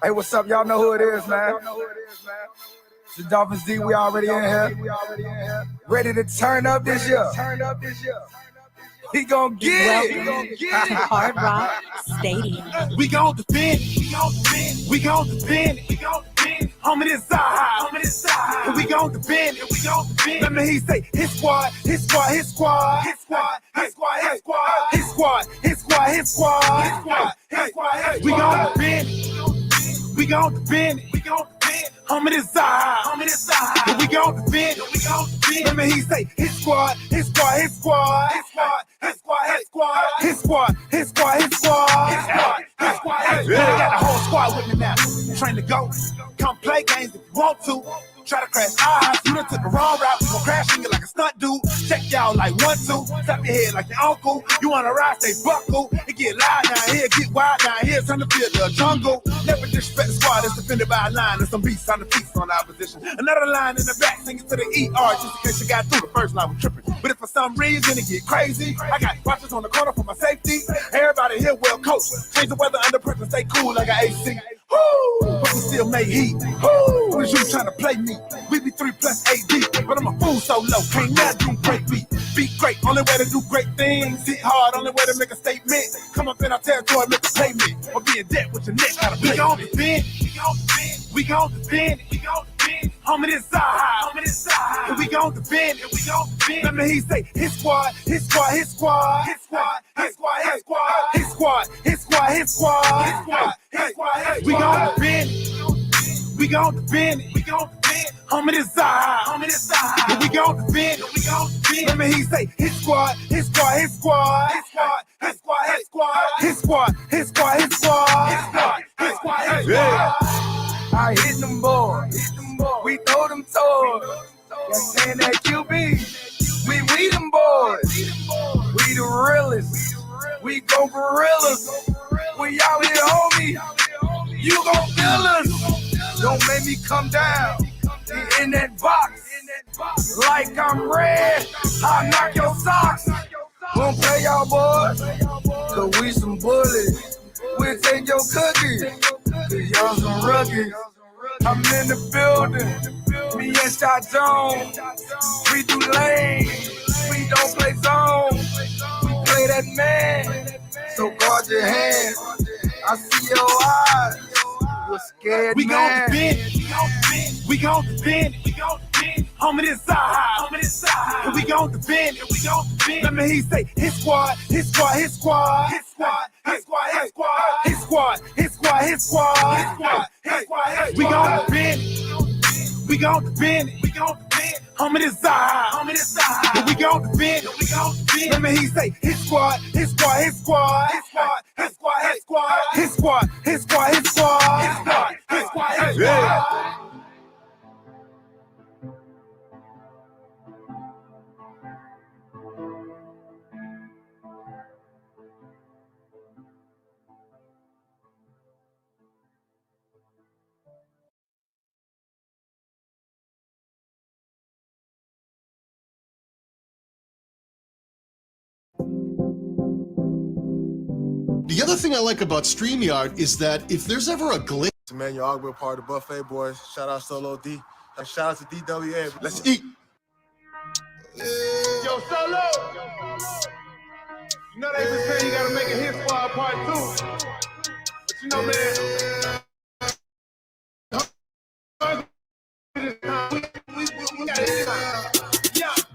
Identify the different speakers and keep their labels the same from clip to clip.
Speaker 1: Hey, what's up? Y'all know who it is, man. The Dolphins D, we already in here. Ready to turn up this year. We gon' get it.
Speaker 2: To Hard Rock Stadium.
Speaker 3: We gon' defend. We gon' defend. Homie, this side. We gon' defend. Let me hear you say, his squad. We gon' defend. We gon' defend. Homie, this side. We gon' defend. Let me hear you say, his squad. We got the whole squad with me now. Train to go. Come play games if you want to. Try to crash eyes. You done took the wrong route. We gon' crash you like a stunt dude. Check y'all like 1, 2. Slap your head like your uncle. You wanna ride, stay buckle. It get loud down here, get wild down here. Turn the field to a jungle. Never disrespect the squad that's defended by a line. And some beasts on the feast on our position. Another line in the back singing to the ER just in case you got through the first line with tripping. But if for some reason it get crazy, I got watchers on the corner for my safety. Everybody here well coached. Change the weather under pressure, stay cool like an AC. Woo! But we still make heat. Woo! What is you trying to play me? We be 3 plus AD, but I'm a fool so low. Can't nothing do great beat. Be great, only way to do great things. Hit hard, only way to make a statement. Come up in our territory, make a payment. Or be in debt with your neck, gotta play. We gon' defend. Homie, this side. We gon' defend. Let me hear you say, his squad. We gon' defend. Homie, this side. We gon' defend. Let me hear you say, his squad.
Speaker 1: I hit them boys. We throw them toys. That's saying that QB. We them boys. We the realest. We go gorillas. We out here, homie. You gon' feel us. Don't make me come down. Get in that box. Like I'm red. I'll knock your socks. Won't play y'all boys. Cause we some bullies. We'll take your cookies. Cause y'all some rookies. I'm in the building. Me and Shot Jones. We do lane. We don't play zone. We play that man. So guard your hands. I see your eyes. You're scared,
Speaker 3: we
Speaker 1: man.
Speaker 3: We gon' defend. Homie, this side. We gon' defend. Let me hear you say, his squad. We gon' defend. Homie, this side. We gon' defend. Let me hear you say, his squad.
Speaker 4: The other thing I like about StreamYard is that if there's ever a glitch...
Speaker 5: Emmanuel Ogbe, part of the Buffet Boys. Shout out Solo D. Shout out to DWA. Let's eat.
Speaker 6: Yo, Solo! You know they been saying you gotta make a hit squad part 2. But you know, man...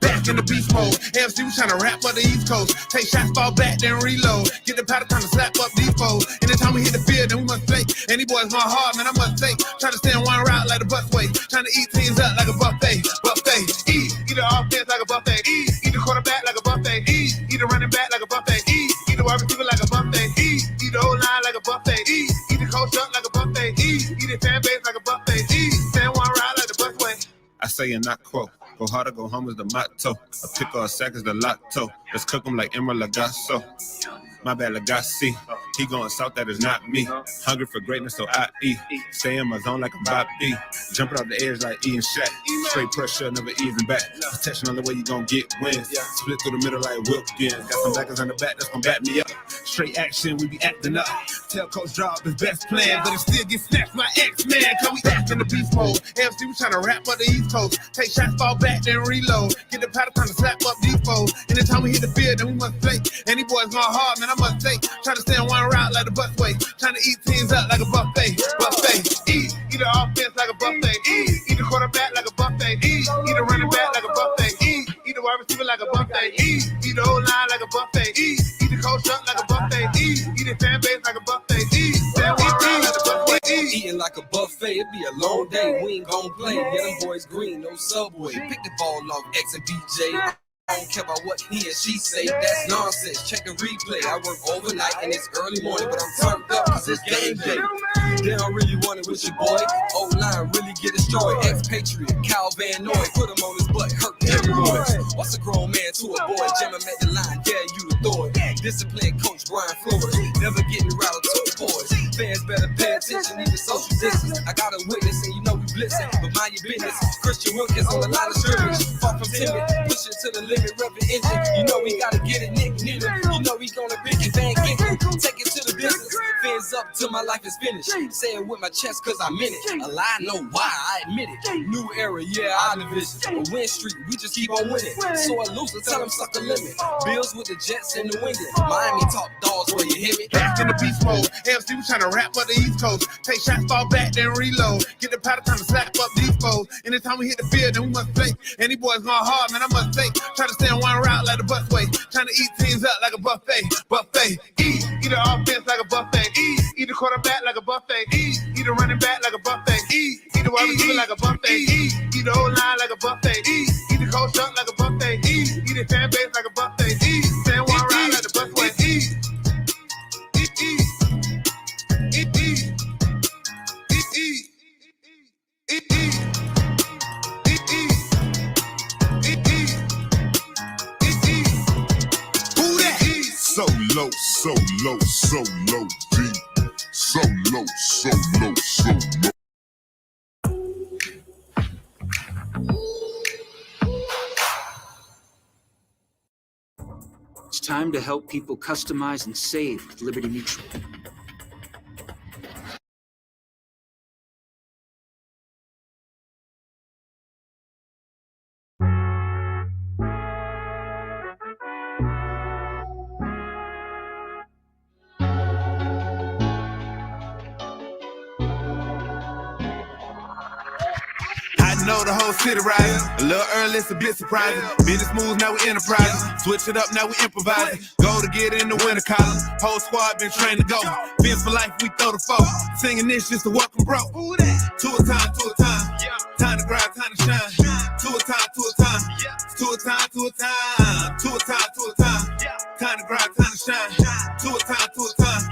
Speaker 3: Back in the beast mode. AFC was trying to rap up the East Coast. Take shots, fall back, then reload. Get the powder, time to slap up these foes. Anytime we hit the field, then we must play. Any boys going hard, man, I must say. Trying to stay in one route like a busway. Trying to eat teams up like a buffet. Eat the offense like a buffet. Eat the quarterback like a buffet. Eat the running back like a buffet. Eat the wide receiver like a buffet. Eat the O-line like a buffet. Eat the coach up like a buffet. Eat the fan base like a buffet. Stay in one route like the busway.
Speaker 7: I say and not quote. Go hard or go home is the motto. A pick or a sack is the lotto. Let's cook them like Emerald Lagasso. My bad, Legacy. He going south, that is not me. Hungry for greatness, so I eat. Stay in my zone like a Bob B. Jumping off the edge like E and Shaq. Straight pressure, never easing back. Protection on the way you gon' get wins. Split through the middle like Wilkins. Got some backers on the back that's gon' back me up. Straight action, we be acting up. Tell Coach Drop his best plan, but it still get snatched by X-Man. Cause we back in the beast mode. MC, we tryna rap up the East Coast. Take shots, fall back, then reload. Get the powder, time to slap up these foes. Anytime we hit the field, then we must play. And these boys going hard, man, I must say. Tryna stay on one route like the busway. Tryna eat teams up like a buffet. Eat the offense like a buffet. Eat the quarterback like a buffet. Eat the running back like a buffet. Eat the wide receiver like a buffet. Eat the whole line like a buffet. Eat the coach up like a buffet. Eat the fan base like a buffet.
Speaker 8: Eating like a buffet, it be a long day. We ain't gon' play. Get them boys green, no subway. Pick the ball off X and BJ. I don't care about what he and she say, that's nonsense. Check the replay. I work overnight and it's early morning, but I'm turned up cause it's game day. They don't really want it with your boy. O-line really get destroyed. Ex-Patriot, Cal Van Noy. Put him on his butt, hurt hemorrhoids. What's a grown man to a boy? Jam him at the line, dare you to throw it. Discipline coach Brian Flores. Never getting rattled to the boys. Fans better pay attention, even social distance. I got a witness and you know we blitzing, but mind your business. Christian Wilkins on the line of scrimmage. Far from timid, push it to the limit, rev the engine. You know we gotta get it, Nick Needle. You know we gonna pick it, Van Ginkle. Take it to the business. Fins up till my life is finished. Say it with my chest cause I'm in it. A lie, no why, I admit it. New era, yeah, our division. A win streak, we just keep on winning. So I lose, tell them suck a limit. Bills with the Jets and the Winglet. Miami top dogs where you hit me.
Speaker 3: Back in the beast mode. AFC, we tryna rap up the East Coast. Take shots, fall back, then reload. Get the powder, time to slap up these foes. Anytime we hit the field, then we must play. And these boys going hard, man, I must say. Try to stay on one route like the busway. Trying to eat teams up like a buffet. Eat the offense like a buffet. Eat the quarterback like a buffet. Eat the running back like a buffet. Eat the wide receiver like a buffet. Eat the whole line like a buffet. Eat the coach up like a buffet. Eat the fan base like a buffet. Stay on one route like the busway.
Speaker 9: So low, so low, so low, deep. So low, so low, so low.
Speaker 10: It's time to help people customize and save with Liberty Mutual.
Speaker 3: I know the whole city rising. A little early, it's a bit surprising. Business moves, now we enterprising. Switch it up, now we improvising. Go to get in the winter column. Whole squad been trained to go. Fins for life, we throw the foe. Singing this just to welcome bro. To a time, to a time. Time to grind, time to shine. To a time, to a time. To a time, to a time. To a time, to a time. Time to grind, time to shine. To a time, to a time.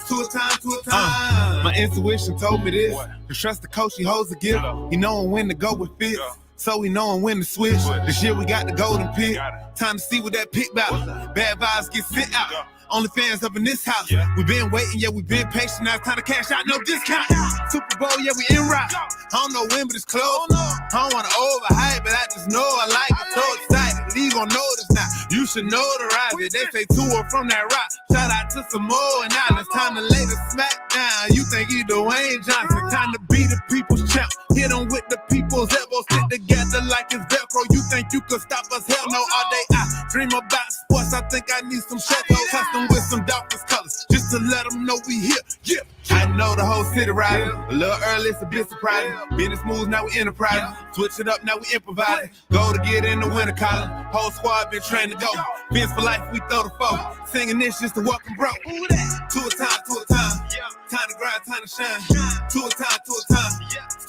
Speaker 3: To a time, to a time. My intuition told me this. To trust the coach, he holds the gift. He knowing when to go with fits. So we knowing when to switch. This year we got the golden pick. Time to see what that pick about. Bad vibes get sent out. Only fans up in this house. We been waiting, yeah, we been patient. Now it's time to cash out, no discount. Super Bowl, yeah, we en route. I don't know when, but it's close. I don't want to overhype, but I just know I like it. So excited, you gon' notice now. You should notarize it. They say tour from that rock. Shout out to Samoa and Island. Time to lay the smack down. You think you Dwayne Johnson. Time to be the people's champ. Hit them with the people's elbows. Stick together like it's Velcro. You think you could stop us? Hell no, all day I dream about sports. I think I need some Chateau custom with some darkest colors, just to let them know we here. Yeah, I know the whole city riding. A little early, it's a bit surprising. Business moves, now we enterprising. Switch it up, now we improvising. Go to get in the winter column. Whole squad been trained to go. Fins for life, we throw the foe. Singing this just to welcome bro. To a time, to a time. Time to grind, time to shine. To a time, to a time.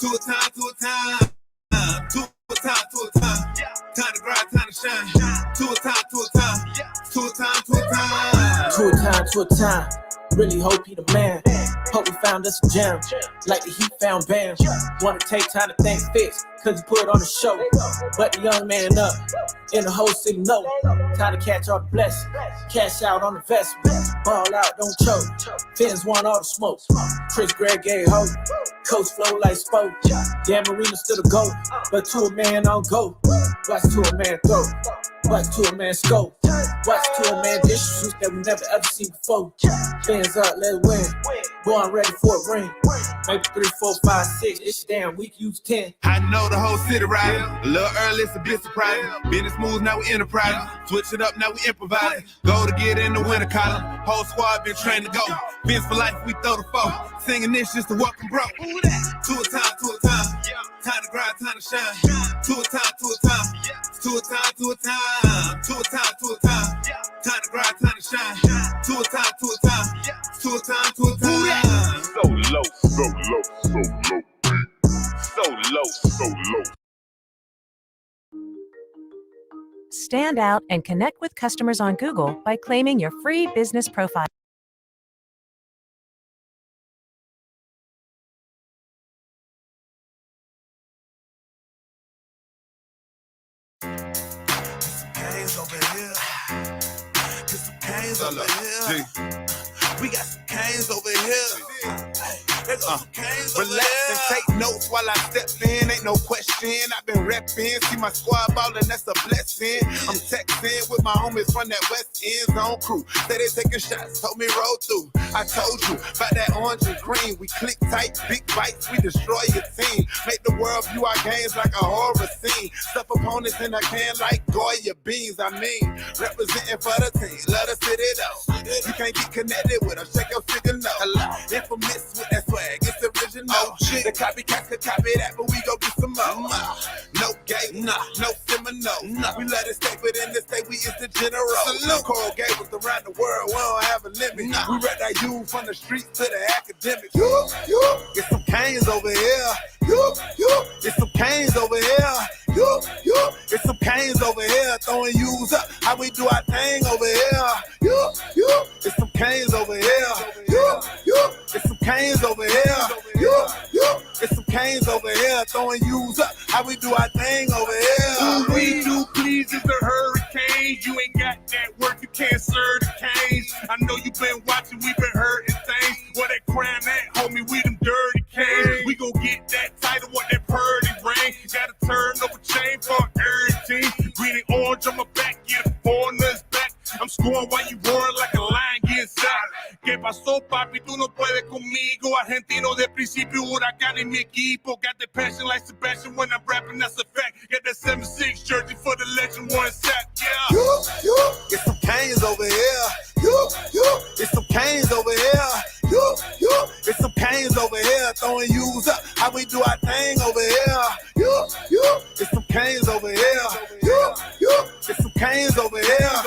Speaker 3: To a time, to a time. To a time, to a time. Time to grind, time to shine. To a time, to a time. To a time, to a time.
Speaker 11: To a time, to a time. Really hope he the man. Hope we found us a gem. Like the Heat found Bam. Wanna take time to thank Fitz, cause he put on the show. But the young man up, and the whole city know. Time to catch all the blessings. Cash out on the investment. Ball out, don't choke. Fins want all the smoke. Chris Gregg gave hope. Coach flow like spoke. Dan Marino still the GOAT. But to a man on go. Watch to a man throw. Watch to a man scope. Watch to a man dish shoes that we never ever seen before. Fans up, let's win. Boy, I'm ready for a ring. Maybe 3, 4, 5, 6. It's damn week, use 10.
Speaker 12: I know the whole city riding. A little early, it's a bit surprising. Business moves, now we enterprising. Switch it up, now we improvising. Go to get in the winter column. Whole squad been trained to go. Vince for life, we throw the foe. Singing this just to welcome bro. To a time, to a time. Time to grind, time to shine. To a time, to a time. To a time, to a time. To a time, to a time. Time to grind, time to shine. To a time, to a time. To a time, to a time.
Speaker 9: So low, so low, so low. So low, so low.
Speaker 13: Stand out and connect with customers on Google by claiming your free business profile.
Speaker 12: We got some canes over here. Relax and take notes while I step in. Ain't no question. I've been repping. See my squad ballin', that's a blessing. I'm texting with my homies from that West End Zone crew. Say they taking shots, told me roll through. I told you about that orange and green. We click tight, big bites, we destroy your team. Make the world view our games like a horror scene. Stuff opponents in a can like Goya beans. I mean, representing for the team. Let us hit it out. You can't get connected with us. Check your signal. Infamous with that swag. It's original. The copycats could copy that, but we go get some more. No gate, no Seminole. We let it stay, but in this state we is the general. Coral gave us around the world. We don't have a limit. We rep that youth from the streets to the academics. Get some canes over here. Get some canes over here. Get some canes over here. Throwing U's up. How we do our thing over here. Get some canes over here. Get some canes over here. Get some canes over here. Throwing U's up. How we do our thing over here.
Speaker 6: All we do, please, is the hurricane. You ain't got that work, you can't serve the canes. I know you been watching, we been hurting things. Where that crown at, homie, we them dirty canes. We gon' get that title, what that purdy ring. Gotta turn over chain for every team. Green and orange on my back, get a foreigner's back. I'm scoring while you roaring like a lion getting sacked. ¿Qué pasó, papi? Tú no puedes conmigo. Argentino de principio, huracán en mi equipo. Got the passion like Sebastian when I'm rapping, that's a fact. Got that 7-6 jersey for the legend, one sack, yeah.
Speaker 12: Get some canes over here. Get some canes over here. Get some canes over here. Throwing U's up. How we do our thing over here. Get some canes over here. Get some canes over here.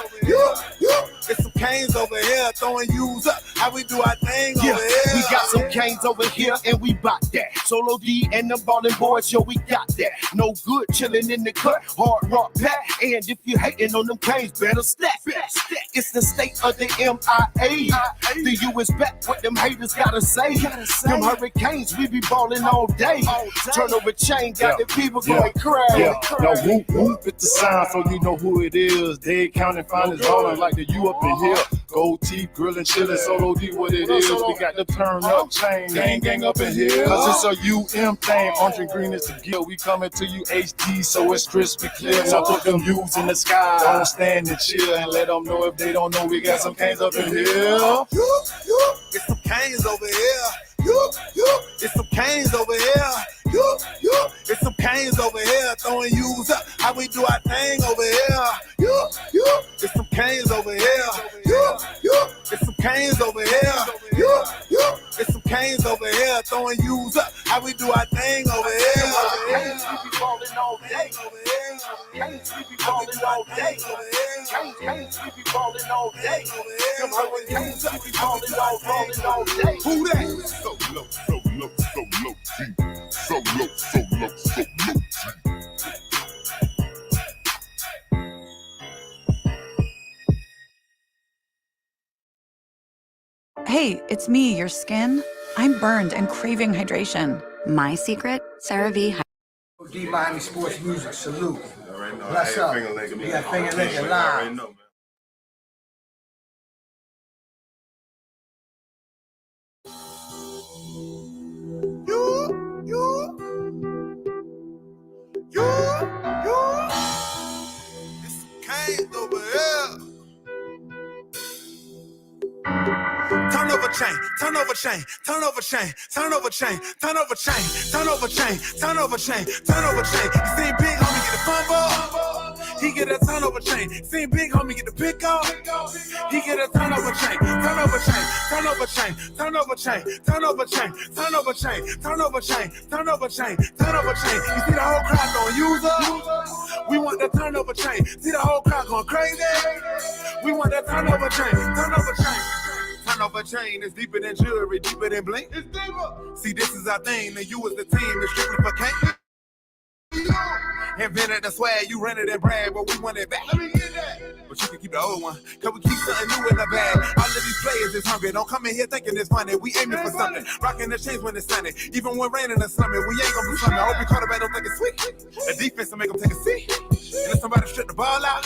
Speaker 12: Get some canes over here. Throwing U's up. How we do our thing over here.
Speaker 3: We got some canes over here and we bout that. Solo D and the ballin' boys, yo, we got that. No good chillin' in the cut, hard rock pack. And if you hating on them canes, better stack. It's the state of the MIA. The U is back, what them haters gotta say. Them hurricanes, we be ballin' all day. Turnover chain, got the people going crazy.
Speaker 14: No, whoop, whoop, it's the sound, so you know who it is. They counting finals ballin' like the U up in here. Gold teeth, grillin', chillin', Solo D, what it is. We got the turn up chain, gang up in here. Cause it's a UM thing, orange and green is the gill. We coming to you HD, so it's crispy clear. So put them U's in the sky, don't stand and chill. And let them know if they don't know, we got some canes up in here.
Speaker 12: Get some canes over here. Get some canes over here. Get some canes over here. Throwing U's up. How we do our thing over here. Get some canes over here. Get some canes over here. Get some canes over here. Throwing U's up. How we do our thing over here.
Speaker 3: Canes, we be ballin' all day. Canes, we be ballin' all day. Canes, we be ballin' all day. Them hurricanes, we be ballin' all day.
Speaker 12: Who that?
Speaker 9: So low, so low, so low, G. So low, so low, so low, G.
Speaker 2: Hey, it's me, your skin. I'm burned and craving hydration. My secret? CeraVe.
Speaker 15: D Miami Sports Music, salute.
Speaker 5: already know.
Speaker 11: Bless up. We got finger licking live.
Speaker 5: I already know, man.
Speaker 12: It's Kane over here. Turn over chain, turn over chain, turn over chain, turn over chain, turn over chain, turn over chain, turn over chain, turn over chain. You seen big homie get the fumble, he get a turnover chain. Seen big homie get the pick off, he get a turnover chain, turnover chain, turnover chain, turnover chain, turnover chain, turnover chain, turnover chain, turnover chain, turnover chain. You see the whole crowd going user, we want the turnover chain. See the whole crowd going crazy, we want that turnover chain, turnover chain. Turnover chain is deeper than jewelry, deeper than blink. It's deeper. See, this is our thing, and you as the team is strictly for Kane. Invented the swag, you rented and brag, but we want it back. Let me get that. But you can keep the old one, cause we keep something new in the bag. All of these players is hungry, don't come in here thinking it's funny. We aiming for something, rocking the chains when it's sunny. Even when raining or slumming, we ain't gonna be slumming. I hope your quarterback don't think it's sweet. The defense will make them take a seat. And if somebody strip the ball out,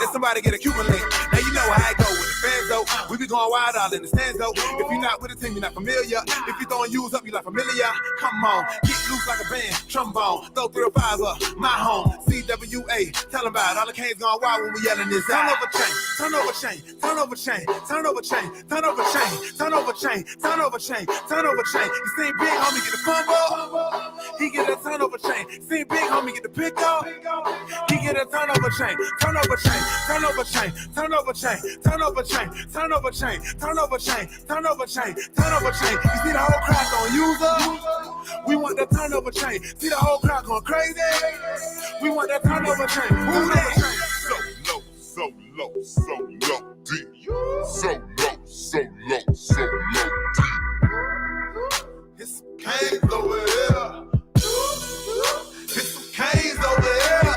Speaker 12: then somebody get accumulate. Now you know how I go with the fans though. We be going wild all in the stands though. If you're not with the team, you're not familiar. If you throwing U's up, you not familiar. Come on, get loose like a band, trombone, throw 3 or 5 up, my home, CWA. Tell them about it. All the Canes going wild when we yelling this out. Turn over chain, turn over chain, turn over chain, turn over chain, turn over chain, turn over chain, turn over chain, turn over chain. You seen big homie get the fumble, he get a turnover chain. Seen big homie get the pick off, he get a turnover chain, turnover chain, turnover chain, turnover chain, turnover chain, turnover chain, turnover chain, turnover chain, turnover chain. You see the whole crowd going user, we want the turnover chain. See the whole crowd going crazy, we want that turnover chain. Who that?
Speaker 9: So low, so low, deep. So low, so low, so low, deep.
Speaker 12: It's some Canes over here. It's some Canes over here.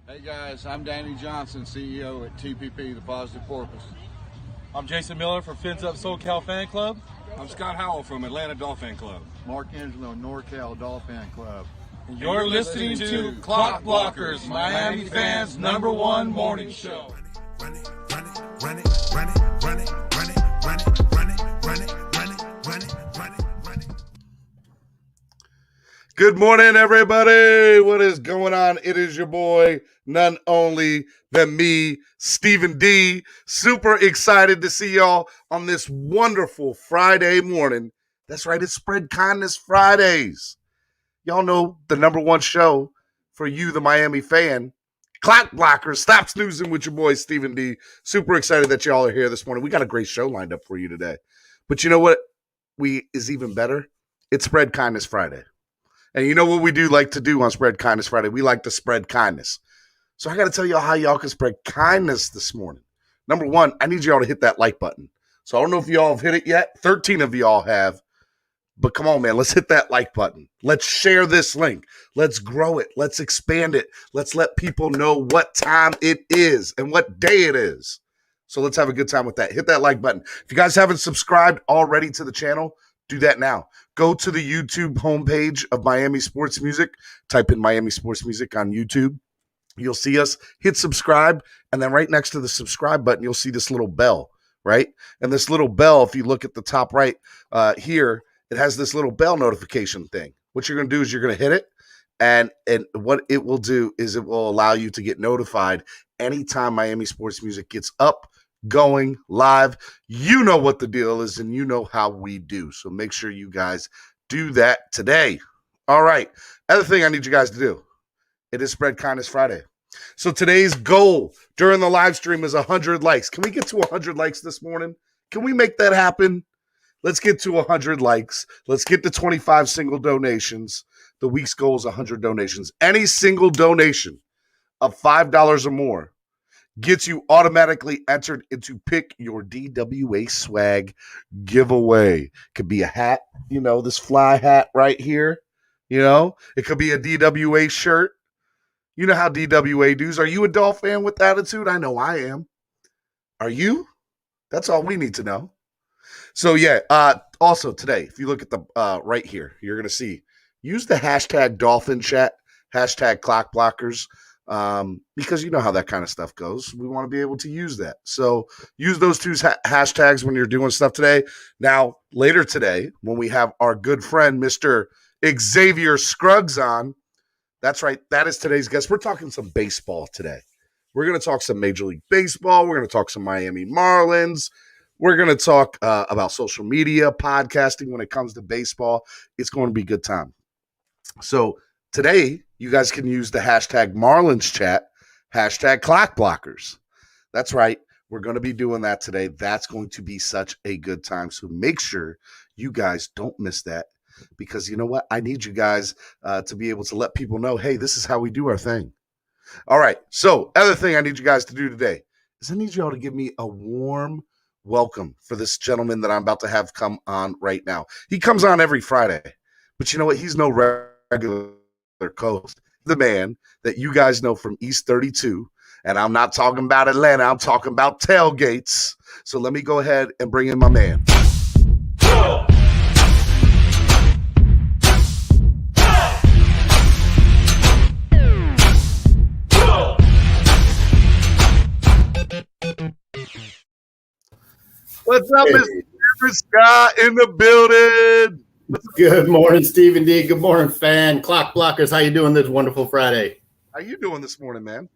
Speaker 15: Hey guys, I'm Danny Johnson, CEO at TPP, The Positive Porpoise.
Speaker 16: I'm Jason Miller from Fins Up SoCal Fan Club.
Speaker 17: I'm Scott Howell from Atlanta Dolphin Club.
Speaker 18: Mark Angelo, NorCal Dolphin Club.
Speaker 16: And you're listening to Clock Blockers, Miami fans' #1 morning show.
Speaker 12: Run it, run it, run it, run it, run it, run it, run it, run it, run it, run it, run it, run it, run it.
Speaker 19: Good morning, everybody. What is going on? It is your boy, none only than me, Stephen D. Super excited to see y'all on this wonderful Friday morning. That's right, it's Spread Kindness Fridays. Y'all know the #1 show for you, the Miami fan. Clock Blockers, stop snoozing with your boy, Stephen D. Super excited that y'all are here this morning. We got a great show lined up for you today. But you know what is even better? It's Spread Kindness Friday. And you know what we do like to do on Spread Kindness Friday? We like to spread kindness. So I got to tell y'all how y'all can spread kindness this morning. #1, I need y'all to hit that like button. So I don't know if y'all have hit it yet. 13 of y'all have. But come on, man, let's hit that like button. Let's share this link. Let's grow it. Let's expand it. Let's let people know what time it is and what day it is. So let's have a good time with that. Hit that like button. If you guys haven't subscribed already to the channel, do that now. Go to the YouTube homepage of Miami Sports Music. Type in Miami Sports Music on YouTube. You'll see us. Hit subscribe. And then right next to the subscribe button, you'll see this little bell, right? And this little bell, if you look at the top right here, it has this little bell notification thing. What you're going to do is you're going to hit it. And what it will do is it will allow you to get notified anytime Miami Sports Music gets up, going live. You know what the deal is, and you know how we do. So make sure you guys do that today. All right. Other thing I need you guys to do. It is Spread Kindness Friday. So today's goal during the live stream is 100 likes. Can we get to 100 likes this morning? Can we make that happen? Let's get to 100 likes. Let's get to 25 single donations. The week's goal is 100 donations. Any single donation of $5 or more gets you automatically entered into Pick Your DWA Swag giveaway. Could be a hat, this fly hat right here. It could be a DWA shirt. You know how DWA does. Are you a Dolph fan with attitude? I know I am. Are you? That's all we need to know. So, yeah, also today, if you look at the right here, you're going to see, use the hashtag Dolphin Chat, hashtag Clock Blockers, because you know how that kind of stuff goes. We want to be able to use that. So use those two hashtags when you're doing stuff today. Now, later today, when we have our good friend, Mr. Xavier Scruggs on, that's right, that is today's guest. We're talking some baseball today. We're going to talk some Major League Baseball. We're going to talk some Miami Marlins. We're going to talk about social media, podcasting when it comes to baseball. It's going to be a good time. So today, you guys can use the hashtag Marlins Chat, hashtag Clock Blockers. That's right. We're going to be doing that today. That's going to be such a good time. So make sure you guys don't miss that, because you know what? I need you guys to be able to let people know, hey, this is how we do our thing. All right. So other thing I need you guys to do today is I need you all to give me a warm welcome for this gentleman that I'm about to have come on right now. He comes on every Friday, but you know what? He's no regular co-host. The man that you guys know from East 32, and I'm not talking about Atlanta. I'm talking about tailgates. So let me go ahead and bring in my man. What's up, Mr. Scott in the building?
Speaker 20: Good morning, Stephen D. Good morning, fan. Clock Blockers, how you doing this wonderful Friday?
Speaker 19: How you doing this morning, man?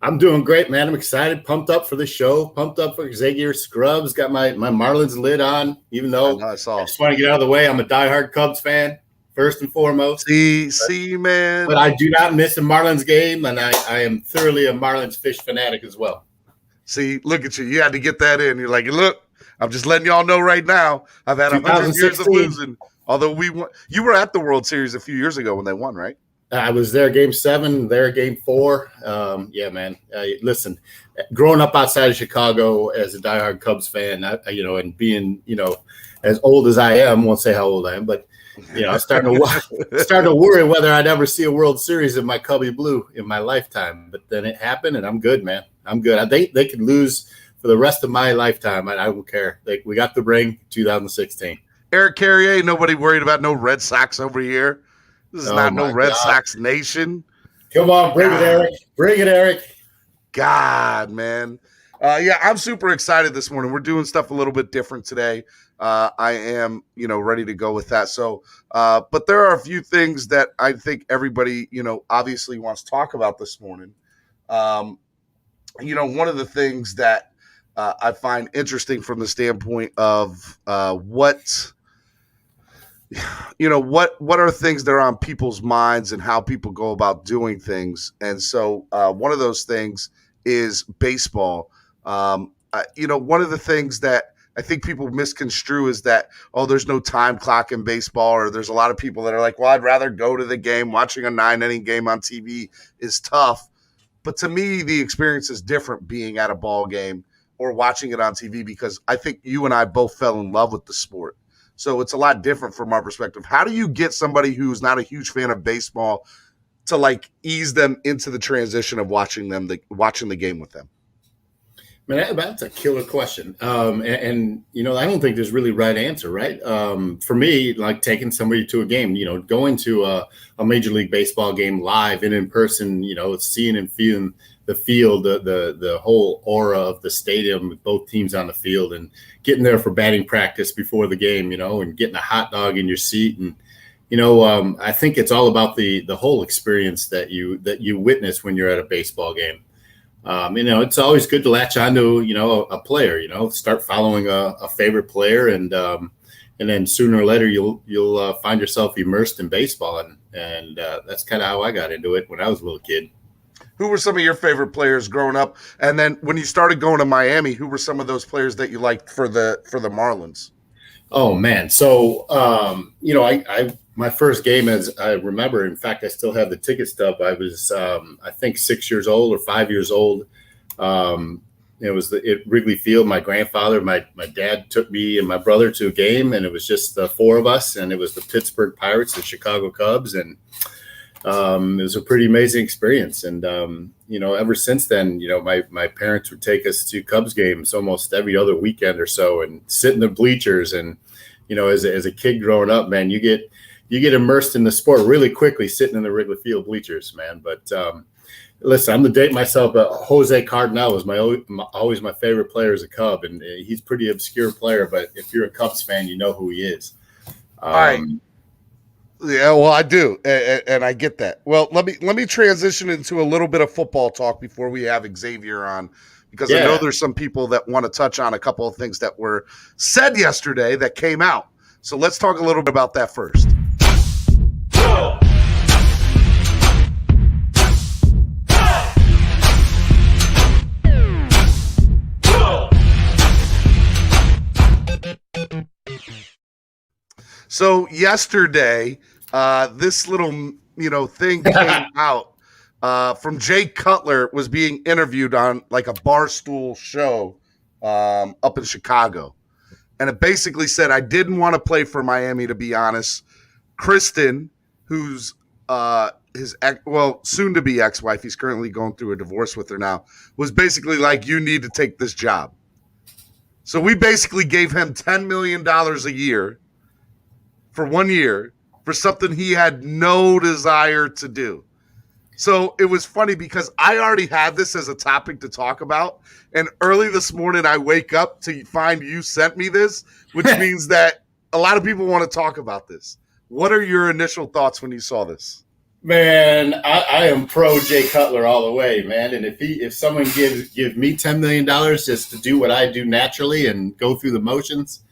Speaker 20: I'm doing great, man. I'm excited, pumped up for the show, pumped up for Xavier Scruggs. Got my Marlins lid on, even though I just want to get out of the way. I'm a diehard Cubs fan, first and foremost.
Speaker 19: See, man.
Speaker 20: But I do not miss a Marlins game, and I am thoroughly a Marlins fish fanatic as well.
Speaker 19: See, look at you. You had to get that in. You're like, look, I'm just letting y'all know right now. I've had 100 years of losing. Although we won, you were at the World Series a few years ago when they won, right?
Speaker 20: I was there Game 7, there Game 4. Yeah, man. Listen, growing up outside of Chicago as a diehard Cubs fan, and being, as old as I am, won't say how old I am, but I'm starting to worry whether I'd ever see a World Series in my Cubby blue in my lifetime. But then it happened, and I'm good, man. I'm good. They could lose for the rest of my lifetime. I don't care. We got the ring, 2016.
Speaker 19: Eric Carrier, nobody worried about no Red Sox over here. This is not no Red Sox nation.
Speaker 20: Come on, bring it, Eric. Bring it, Eric.
Speaker 19: God, man. Yeah, I'm super excited this morning. We're doing stuff a little bit different today. I am, ready to go with that. So, but there are a few things that I think everybody, obviously wants to talk about this morning. One of the things that I find interesting from the standpoint of what are things that are on people's minds and how people go about doing things. And so one of those things is baseball. One of the things that I think people misconstrue is that, there's no time clock in baseball, or there's a lot of people that are like, well, I'd rather go to the game. Watching a 9-inning game on TV is tough. But to me, the experience is different being at a ball game or watching it on TV, because I think you and I both fell in love with the sport. So it's a lot different from our perspective. How do you get somebody who's not a huge fan of baseball to ease them into the transition of watching the game with them?
Speaker 20: Man, that's a killer question. And I don't think there's really right answer, right? For me, taking somebody to a game, going to a Major League Baseball game live and in person, seeing and feeling the field, the whole aura of the stadium with both teams on the field, and getting there for batting practice before the game, and getting a hot dog in your seat. And, I think it's all about the whole experience that you witness when you're at a baseball game. It's always good to latch onto, a player, start following a favorite player, and then sooner or later you'll find yourself immersed in baseball. And that's kind of how I got into it when I was a little kid.
Speaker 19: Who were some of your favorite players growing up? And then when you started going to Miami, who were some of those players that you liked for the Marlins?
Speaker 20: Oh man. So, I my first game, as I remember, in fact, I still have the ticket stub. I was, I think 6 years old or 5 years old. It was at Wrigley Field. My grandfather, my dad took me and my brother to a game, and it was just the four of us, and it was the Pittsburgh Pirates, the Chicago Cubs, and it was a pretty amazing experience. And ever since then, my parents would take us to Cubs games almost every other weekend or so, and sit in the bleachers. And as a kid growing up, man, you get immersed in the sport really quickly sitting in the Wrigley Field bleachers, man. But listen, I'm to date myself, but Jose Cardinal was always my favorite player as a Cub, and he's a pretty obscure player. But if you're a Cubs fan, you know who he is.
Speaker 19: All right. Yeah, well, I do, and I get that. Well, let me transition into a little bit of football talk before we have Xavier on, because I know there's some people that want to touch on a couple of things that were said yesterday that came out. So let's talk a little bit about that first. So yesterday, this little thing came out from Jay Cutler, was being interviewed on like a Barstool show up in Chicago, and it basically said, "I didn't want to play for Miami, to be honest." Kristen, who's his soon to be ex-wife, he's currently going through a divorce with her now, was basically like, "You need to take this job." So we basically gave him $10 million a year for 1 year for something he had no desire to do. So it was funny because I already had this as a topic to talk about. And early this morning, I wake up to find you sent me this, which means that a lot of people want to talk about this. What are your initial thoughts when you saw this?
Speaker 20: Man, I am pro Jay Cutler all the way, man. And if someone give me $10 million just to do what I do naturally and go through the motions,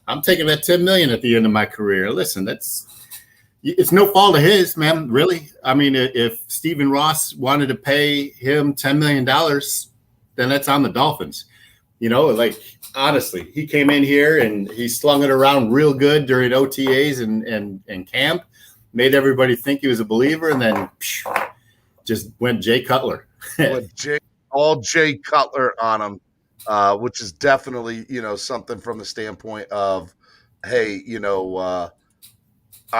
Speaker 20: I'm taking that $10 million at the end of my career. Listen, it's no fault of his, man. Really. I mean, if Stephen Ross wanted to pay him $10 million, then that's on the Dolphins. Honestly, he came in here and he slung it around real good during OTAs and camp, made everybody think he was a believer, and then just went Jay Cutler.
Speaker 19: all Jay Cutler on him. Which is definitely, something from the standpoint of, hey,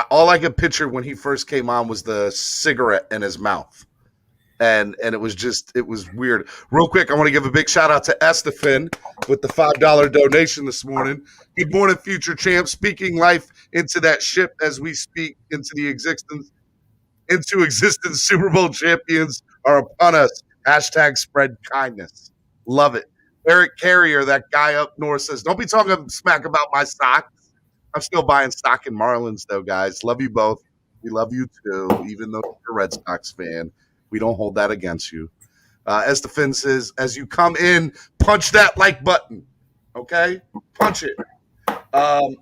Speaker 19: all I could picture when he first came on was the cigarette in his mouth. And it was weird. Real quick, I want to give a big shout out to Estephen with the $5 donation this morning. Good morning, future champ. Speaking life into that ship as we speak into existence. Super Bowl champions are upon us. # spread kindness. Love it. Eric Carrier, that guy up north, says, "Don't be talking smack about my socks. I'm still buying stock in Marlins, though, guys. Love you both. We love you, too, even though you're a Red Sox fan. We don't hold that against you." Estefan says, "As you come in, punch that like button, okay? Punch it."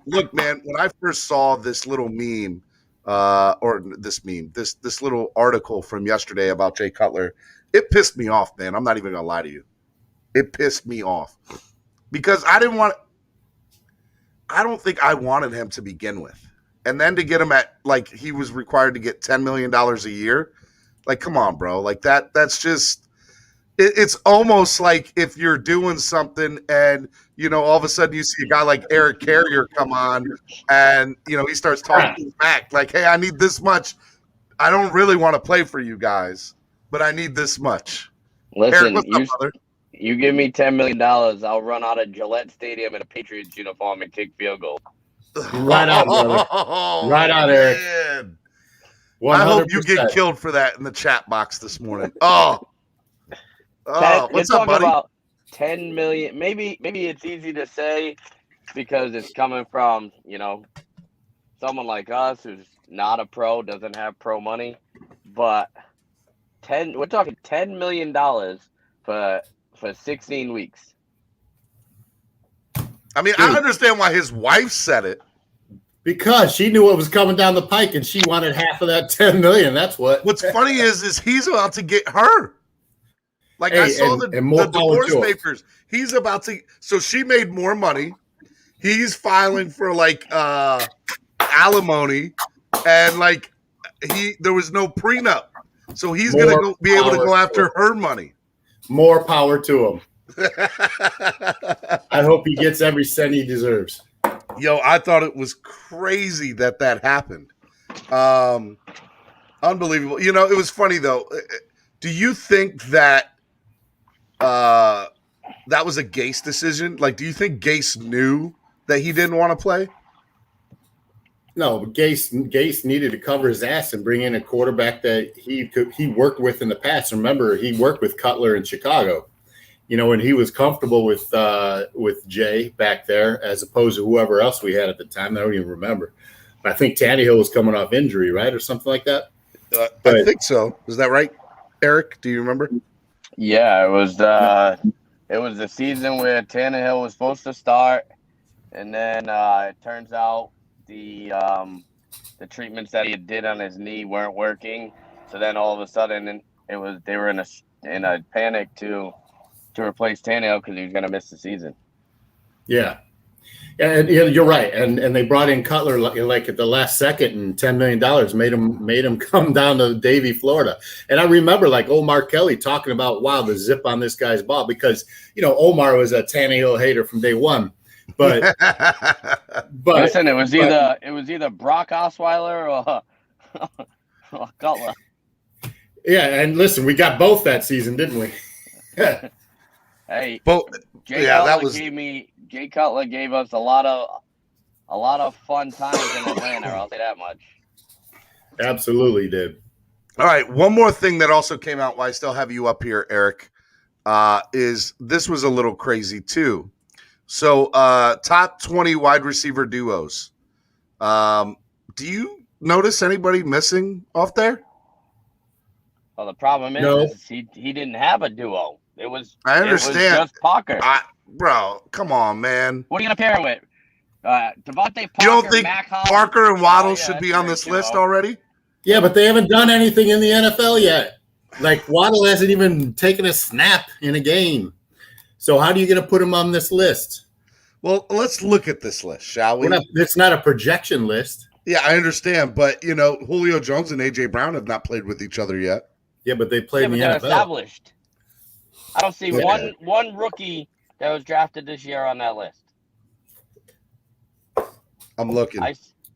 Speaker 19: Look, man, when I first saw this little meme, this little article from yesterday about Jay Cutler, it pissed me off, man. I'm not even going to lie to you. It pissed me off because I don't think I wanted him to begin with. And then to get him at, like, he was required to get $10 million a year. Like, come on, bro. Like that's just, it's almost like if you're doing something and, all of a sudden you see a guy like Eric Carrier come on and, he starts talking back like, "Hey, I need this much. I don't really want to play for you guys, but I need this much."
Speaker 21: Listen,
Speaker 19: Eric, what's up, brother?
Speaker 21: You give me $10 million, I'll run out of Gillette Stadium in a Patriots uniform and kick field goal.
Speaker 20: Right on, brother. Right on, Eric.
Speaker 19: Man.
Speaker 20: 100%.
Speaker 19: I hope you get killed for that in the chat box this morning. What's up, buddy?
Speaker 21: About 10 million. Maybe it's easy to say because it's coming from, someone like us who's not a pro, doesn't have pro money. But we're talking $10 million for 16 weeks.
Speaker 19: I mean, I understand why his wife said it.
Speaker 20: Because she knew what was coming down the pike and she wanted half of that $10 million. That's what.
Speaker 19: What's funny is he's about to get her. Like, I saw the divorce papers. He's about to. So she made more money. He's filing for like alimony, and like there was no prenup, so he's gonna be able to go after her money.
Speaker 20: More power to him. I hope he gets every cent he deserves.
Speaker 19: Yo, I thought it was crazy that happened. Unbelievable. You know, it was funny though. Do you think that that was a Gase decision? Like, do you think Gase knew that he didn't want to play?
Speaker 20: No, but Gase needed to cover his ass and bring in a quarterback that he worked with in the past. Remember, he worked with Cutler in Chicago. You know, and he was comfortable with Jay back there as opposed to whoever else we had at the time. I don't even remember. But I think Tannehill was coming off injury, right, or something like that.
Speaker 19: I think so. Is that right, Eric? Do you remember?
Speaker 21: Yeah, it was the season where Tannehill was supposed to start, and then it turns out the treatments that he did on his knee weren't working. So then all of a sudden they were in a panic to replace Tannehill because he was going to miss the season.
Speaker 20: Yeah. And you're right. And they brought in Cutler like at the last second, and $10 million made him come down to Davie, Florida. And I remember like Omar Kelly talking about, wow, the zip on this guy's ball, because, you know, Omar was a Tannehill hater from day one. But
Speaker 21: listen, it was either Brock Osweiler or Cutler.
Speaker 20: Yeah, and listen, we got both that season, didn't we?
Speaker 21: Hey,
Speaker 19: Jay
Speaker 21: Cutler gave us a lot of fun times in Atlanta. I'll say that much.
Speaker 20: Absolutely did.
Speaker 19: All right, one more thing that also came out while I still have you up here, Eric, is this was a little crazy too. So, top 20 wide receiver duos. Do you notice anybody missing off there?
Speaker 21: Well, the problem is he didn't have a duo.
Speaker 19: I understand.
Speaker 21: It was just Parker.
Speaker 19: Bro, come on, man.
Speaker 21: What are you gonna pair him with? Devontae Parker.
Speaker 19: You don't think
Speaker 21: Mac
Speaker 19: Parker and Waddle should be on this list already?
Speaker 20: Yeah, but they haven't done anything in the NFL yet. Like Waddle hasn't even taken a snap in a game. So how are you going to put him on this list?
Speaker 19: Well, let's look at this list, shall we?
Speaker 20: It's not a projection list.
Speaker 19: Yeah, I understand, but you know, Julio Jones and AJ Brown have not played with each other yet.
Speaker 20: Yeah, but they played in the NFL.
Speaker 21: Established. I don't see one rookie that was drafted this year on that list.
Speaker 19: I'm looking.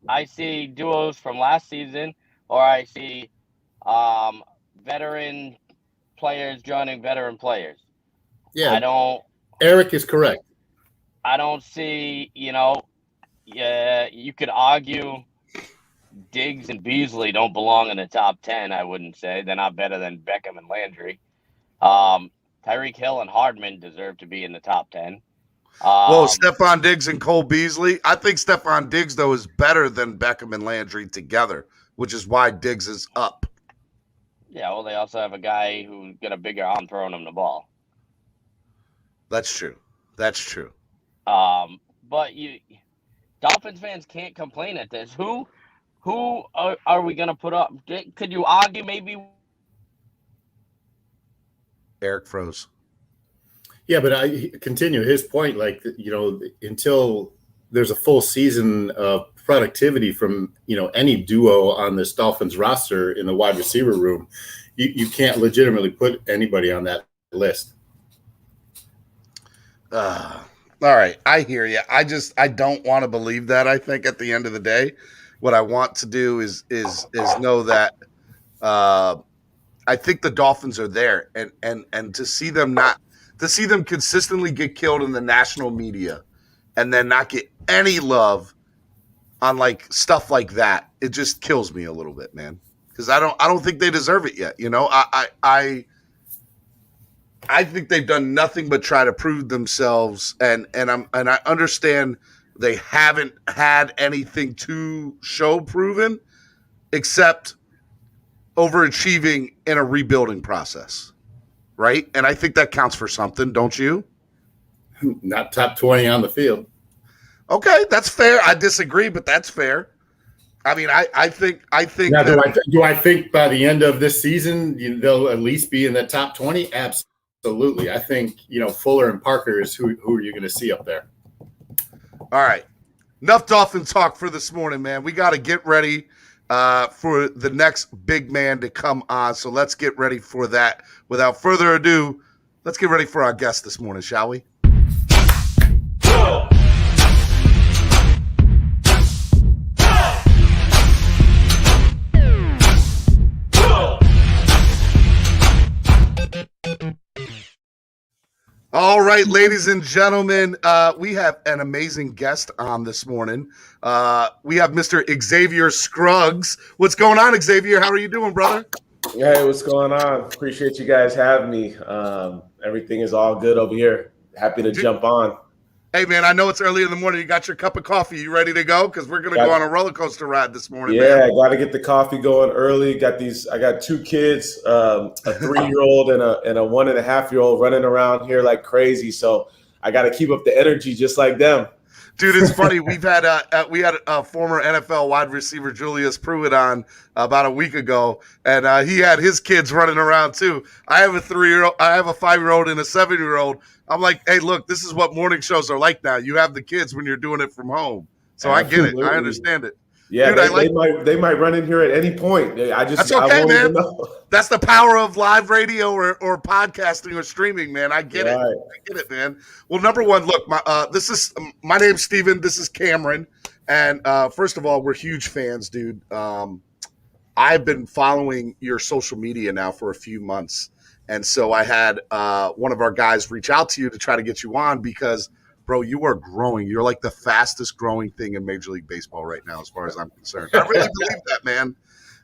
Speaker 21: I see duos from last season, or I see veteran players joining veteran players.
Speaker 20: Yeah, Eric is correct.
Speaker 21: I don't see, you could argue Diggs and Beasley don't belong in the top 10, I wouldn't say. They're not better than Beckham and Landry. Tyreek Hill and Hardman deserve to be in the top 10.
Speaker 19: Well, Stephon Diggs and Cole Beasley. I think Stephon Diggs, though, is better than Beckham and Landry together, which is why Diggs is up.
Speaker 21: Yeah, well, they also have a guy who's got a bigger arm throwing him the ball.
Speaker 19: That's true.
Speaker 21: But Dolphins fans can't complain at this. Who are we going to put up? Could you argue maybe?
Speaker 19: Eric froze.
Speaker 20: Yeah, but I continue his point. Like, until there's a full season of productivity from, any duo on this Dolphins roster in the wide receiver room, you can't legitimately put anybody on that list.
Speaker 19: All right, I hear you. I don't want to believe that. I think at the end of the day, what I want to do is know that I think the Dolphins are there, and to see them consistently get killed in the national media, and then not get any love on like stuff like that, it just kills me a little bit, man. Because I don't think they deserve it yet. I think they've done nothing but try to prove themselves, and I understand they haven't had anything to show proven except overachieving in a rebuilding process, right? And I think that counts for something, don't you?
Speaker 20: Not top 20 on the field.
Speaker 19: Okay, that's fair. I disagree, but that's fair. I mean, I think.
Speaker 20: Now, do I think by the end of this season they'll at least be in the top 20? Absolutely. I think Fuller and Parker is who are you going to see up there?
Speaker 19: All right. Enough Dolphin talk for this morning, man. We got to get ready for the next big man to come on. So let's get ready for that. Without further ado, let's get ready for our guest this morning, shall we? All right, ladies and gentlemen, we have an amazing guest on this morning. We have Mr. Xavier Scruggs. What's going on, Xavier? How are you doing, brother?
Speaker 1: Hey, what's going on? Appreciate you guys having me. Everything is all good over here. Happy to jump on.
Speaker 19: Hey, man, I know it's early in the morning. You got your cup of coffee. You ready to go? Because we're going to go on a roller coaster ride this morning, man.
Speaker 1: Yeah, I got to get the coffee going early. I got 2 kids, a 3-year-old and a 1.5-year-old running around here like crazy. So I got to keep up the energy just like them.
Speaker 19: Dude, it's funny. We had a former NFL wide receiver, Julius Pruitt, on about a week ago, and he had his kids running around too. I have a 3-year-old, I have a 5-year-old, and a 7-year-old. I'm like, hey, look, this is what morning shows are like now. You have the kids when you're doing it from home, so
Speaker 1: Absolutely.
Speaker 19: I get it. I understand it.
Speaker 1: Yeah,
Speaker 19: dude,
Speaker 1: they might run in here at any point.
Speaker 19: That's okay, man. That's the power of live radio or podcasting or streaming, man. I get it. I get it, man. Well, number one, look, my name's Steven. This is Cameron, and first of all, we're huge fans, dude. I've been following your social media now for a few months, and so I had one of our guys reach out to you to try to get you on because, bro, you are growing. You're like the fastest growing thing in Major League Baseball right now, as far as I'm concerned. I really believe that, man.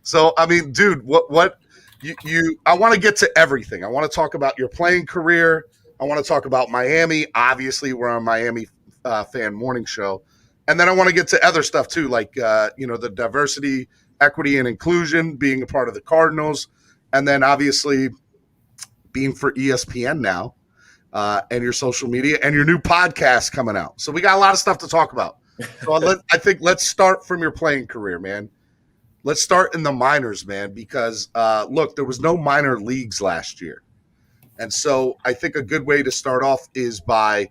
Speaker 19: So, I mean, dude, what I want to get to everything. I want to talk about your playing career. I want to talk about Miami. Obviously, we're on Miami fan morning show. And then I want to get to other stuff too, like, the diversity, equity, and inclusion, being a part of the Cardinals. And then obviously being for ESPN now. And your social media and your new podcast coming out. So we got a lot of stuff to talk about. So I think let's start from your playing career, man. Let's start in the minors, man, because look, there was no minor leagues last year. And so I think a good way to start off is by,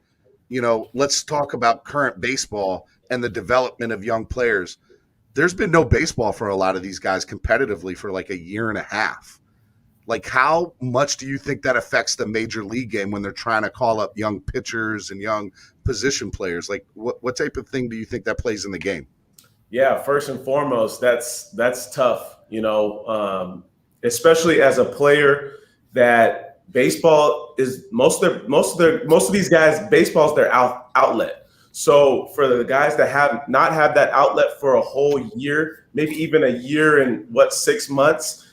Speaker 19: let's talk about current baseball and the development of young players. There's been no baseball for a lot of these guys competitively for like a year and a half. Like, how much do you think that affects the major league game when they're trying to call up young pitchers and young position players? Like, what type of thing do you think that plays in the game?
Speaker 1: Yeah, first and foremost, that's tough, especially as a player that baseball is most of these guys, baseball is their outlet. So for the guys that have not had that outlet for a whole year, maybe even a year and 6 months,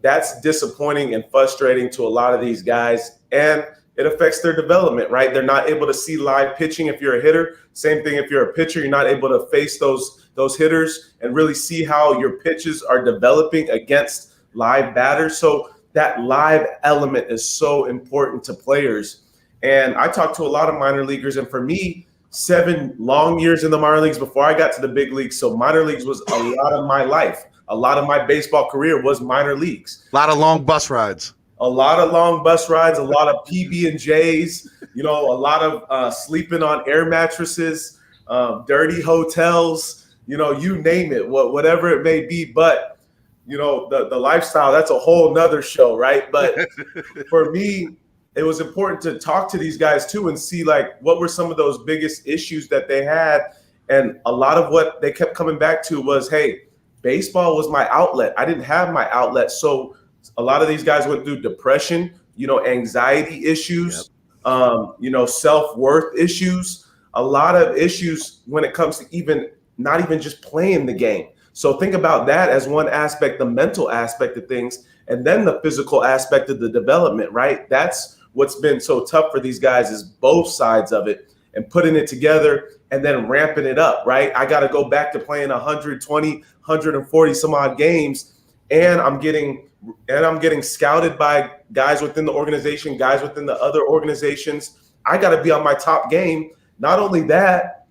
Speaker 1: that's disappointing and frustrating to a lot of these guys, and it affects their development, right? They're not able to see live pitching if you're a hitter. Same thing if you're a pitcher, you're not able to face those hitters and really see how your pitches are developing against live batters. So that live element is so important to players. And I talked to a lot of minor leaguers, and for me, 7 long years in the minor leagues before I got to the big leagues. So minor leagues was a lot of my life. A lot of my baseball career was minor leagues.
Speaker 19: A lot of long bus rides.
Speaker 1: A lot of long bus rides, a lot of PB&Js, a lot of sleeping on air mattresses, dirty hotels, you name it, whatever it may be. But, the lifestyle, that's a whole nother show, right? But for me, it was important to talk to these guys too and see what were some of those biggest issues that they had. And a lot of what they kept coming back to was, hey, baseball was my outlet. I didn't have my outlet. So a lot of these guys went through depression, anxiety issues, self-worth issues, a lot of issues when it comes to not even just playing the game. So think about that as one aspect, the mental aspect of things, and then the physical aspect of the development, right? That's what's been so tough for these guys, is both sides of it and putting it together and then ramping it up, right? I got to go back to playing 120, 140 some odd games, and I'm getting scouted by guys within the organization, guys within the other organizations. I got to be on my top game. Not only that,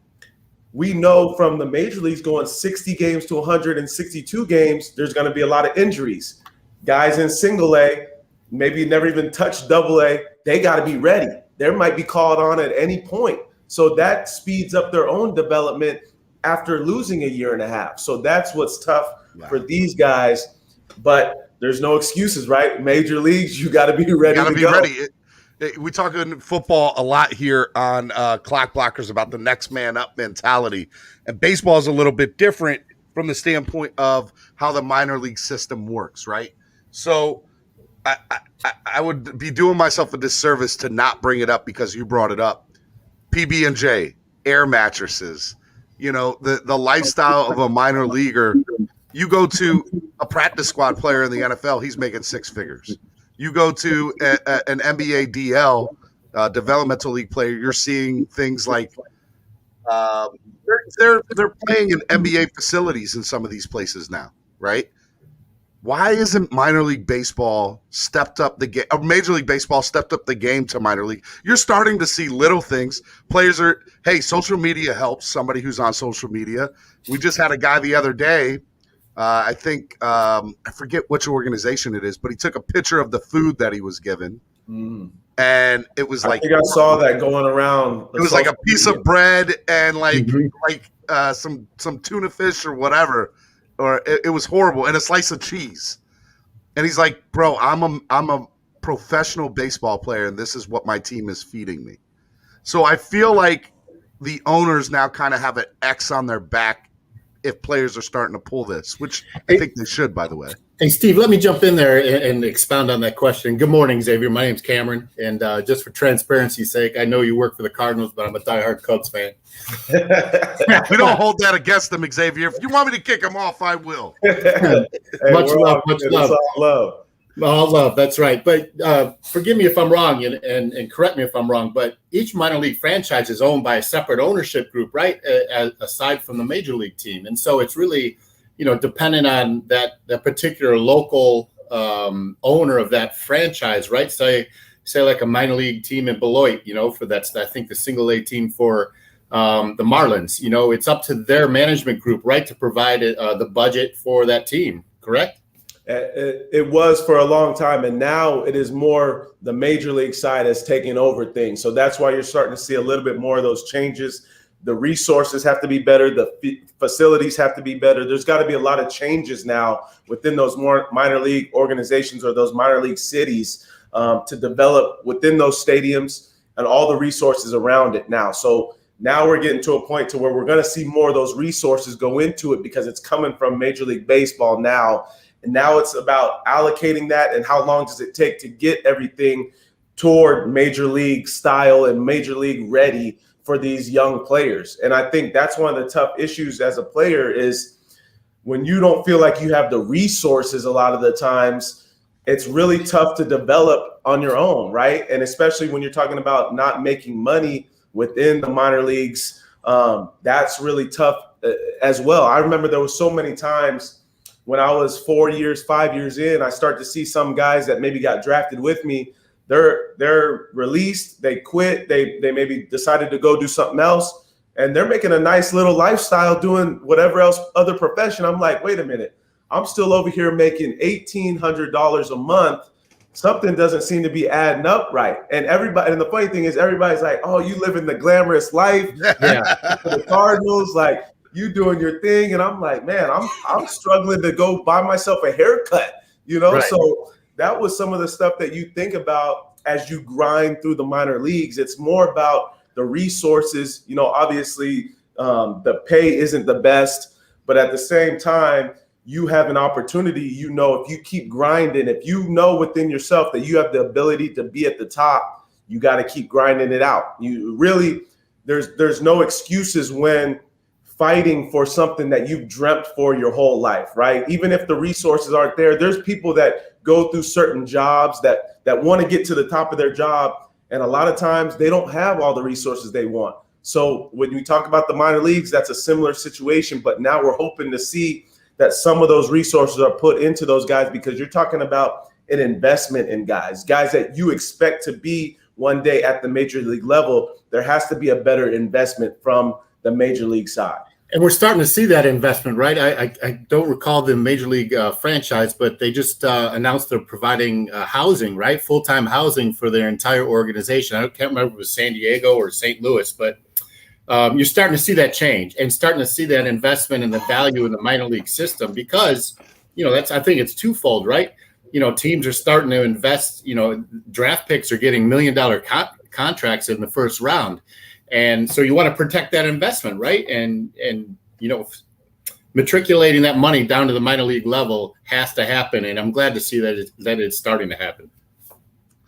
Speaker 1: we know from the major leagues going 60 games to 162 games, there's going to be a lot of injuries. Guys in single A, maybe never even touched double A, they got to be ready. They might be called on at any point. So that speeds up their own development after losing a year and a half. So that's what's tough for these guys. But there's no excuses, right? Major leagues, you got to be ready to go.
Speaker 19: Ready. We talk in football a lot here on Clock Blockers about the next man up mentality. And baseball is a little bit different from the standpoint of how the minor league system works, right? So I would be doing myself a disservice to not bring it up because you brought it up. PB&J, air mattresses, the lifestyle of a minor leaguer. You go to a practice squad player in the NFL, he's making six figures. You go to an NBA DL, developmental league player, you're seeing things like they're playing in NBA facilities in some of these places now, right? Why isn't minor league baseball stepped up the game? Major league baseball stepped up the game to minor league. You're starting to see little things. Players are, hey, social media helps somebody who's on social media. We just had a guy the other day. I think I forget which organization it is, but he took a picture of the food that he was given, and it was like
Speaker 1: I think I saw that going around.
Speaker 19: It was like a piece of bread and some tuna fish or whatever, or it was horrible, and a slice of cheese. And he's like, "Bro, I'm a professional baseball player, and this is what my team is feeding me." So I feel like the owners now kind of have an X on their back if players are starting to pull this, which I think they should, by the way.
Speaker 20: Hey, Steve, let me jump in there and expound on that question. Good morning, Xavier. My name's Cameron. And just for transparency's sake, I know you work for the Cardinals, but I'm a diehard Cubs fan.
Speaker 19: We don't hold that against them, Xavier. If you want me to kick them off, I will.
Speaker 20: Much love. All love, that's right. But forgive me if I'm wrong, and correct me if I'm wrong, but each minor league franchise is owned by a separate ownership group, right? Aside from the major league team. And so it's really, dependent on that particular local owner of that franchise, right? Say like a minor league team in Beloit, for that's, I think, the single A team for the Marlins. It's up to their management group, right, to provide the budget for that team, correct?
Speaker 1: It was for a long time, and now it is more the major league side has taken over things. So that's why you're starting to see a little bit more of those changes. The resources have to be better. The facilities have to be better. There's got to be a lot of changes now within those more minor league organizations or those minor league cities to develop within those stadiums and all the resources around it now. So now we're getting to a point to where we're going to see more of those resources go into it because it's coming from Major League Baseball now. And now it's about allocating that and how long does it take to get everything toward major league style and major league ready for these young players. And I think that's one of the tough issues as a player is when you don't feel like you have the resources a lot of the times, it's really tough to develop on your own, right? And especially when you're talking about not making money within the minor leagues, that's really tough as well. I remember there was so many times when I was 5 years in, I start to see some guys that maybe got drafted with me. They're released, they quit, they maybe decided to go do something else, and they're making a nice little lifestyle doing whatever else other profession. I'm like, wait a minute, I'm still over here making $1,800 a month. Something doesn't seem to be adding up right. And the funny thing is everybody's like, oh, you live in the glamorous life. Yeah. For the Cardinals, like, you doing your thing, and I'm like, man, I'm struggling to go buy myself a haircut, Right. So that was some of the stuff that you think about as you grind through the minor leagues. It's more about the resources. Obviously, the pay isn't the best, but at the same time, you have an opportunity. If you keep grinding, if you know within yourself that you have the ability to be at the top, you got to keep grinding it out. You really, there's no excuses when fighting for something that you've dreamt for your whole life, right? Even if the resources aren't there, there's people that go through certain jobs that want to get to the top of their job. And a lot of times they don't have all the resources they want. So when we talk about the minor leagues, that's a similar situation. But now we're hoping to see that some of those resources are put into those guys because you're talking about an investment in guys that you expect to be one day at the major league level. There has to be a better investment from the major league side.
Speaker 20: And we're starting to see that investment, right? I don't recall the major league franchise, but they just announced they're providing housing, right? Full-time housing for their entire organization. I can't remember if it was San Diego or St. Louis, but you're starting to see that change and starting to see that investment in the value in the minor league system because, I think it's twofold, right? Teams are starting to invest, draft picks are getting $1 million contracts in the first round. And so you want to protect that investment, right? And matriculating that money down to the minor league level has to happen. And I'm glad to see that it's starting to happen.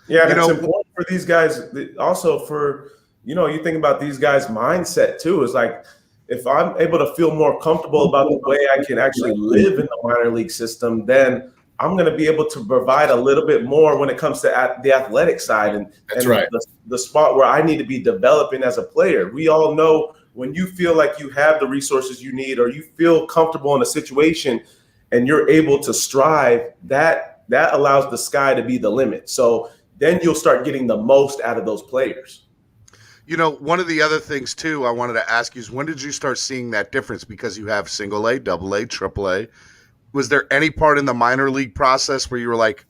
Speaker 1: Yeah, it's important for these guys also for, you think about these guys' mindset too. It's like, if I'm able to feel more comfortable about the way I can actually live in the minor league system, then I'm going to be able to provide a little bit more when it comes to the athletic side and
Speaker 20: right.
Speaker 1: the spot where I need to be developing as a player. We all know when you feel like you have the resources you need or you feel comfortable in a situation and you're able to strive, that allows the sky to be the limit. So then you'll start getting the most out of those players.
Speaker 19: One of the other things, too, I wanted to ask you is when did you start seeing that difference? Because you have single A, double A, triple A. Was there any part in the minor league process where you were like,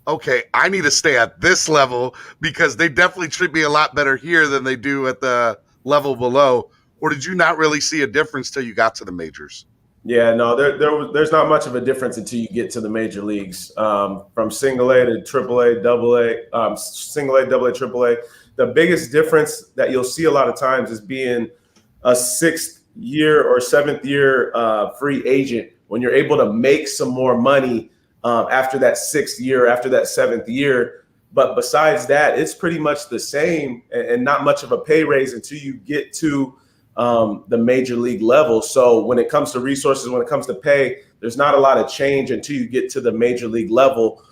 Speaker 19: okay, I need to stay at this level because they definitely treat me a lot better here than they do at the level below? Or did you not really see a difference till you got to the majors?
Speaker 1: Yeah, no, there's not much of a difference until you get to the major leagues. From single A to triple A, double A, single A, double A, triple A. The biggest difference that you'll see a lot of times is being a 6th year or 7th year free agent when you're able to make some more money after that 6th year, after that 7th year. But besides that, it's pretty much the same and not much of a pay raise until you get to the major league level. So when it comes to resources, when it comes to pay, there's not a lot of change until you get to the major league level.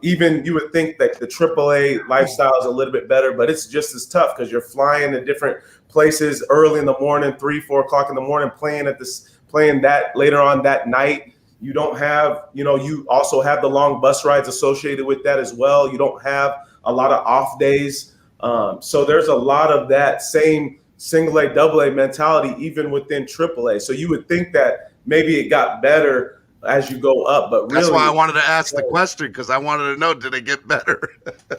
Speaker 1: Even you would think that the AAA lifestyle is a little bit better, but it's just as tough because you're flying to different places early in the morning, 3-4 o'clock in the morning, playing that later on that night. You don't have, you also have the long bus rides associated with that as well. You don't have a lot of off days. So there's a lot of that same single A, double A mentality, even within AAA. So you would think that maybe it got better as you go up, but really,
Speaker 19: that's why I wanted to ask the question, because I wanted to know, did it get better?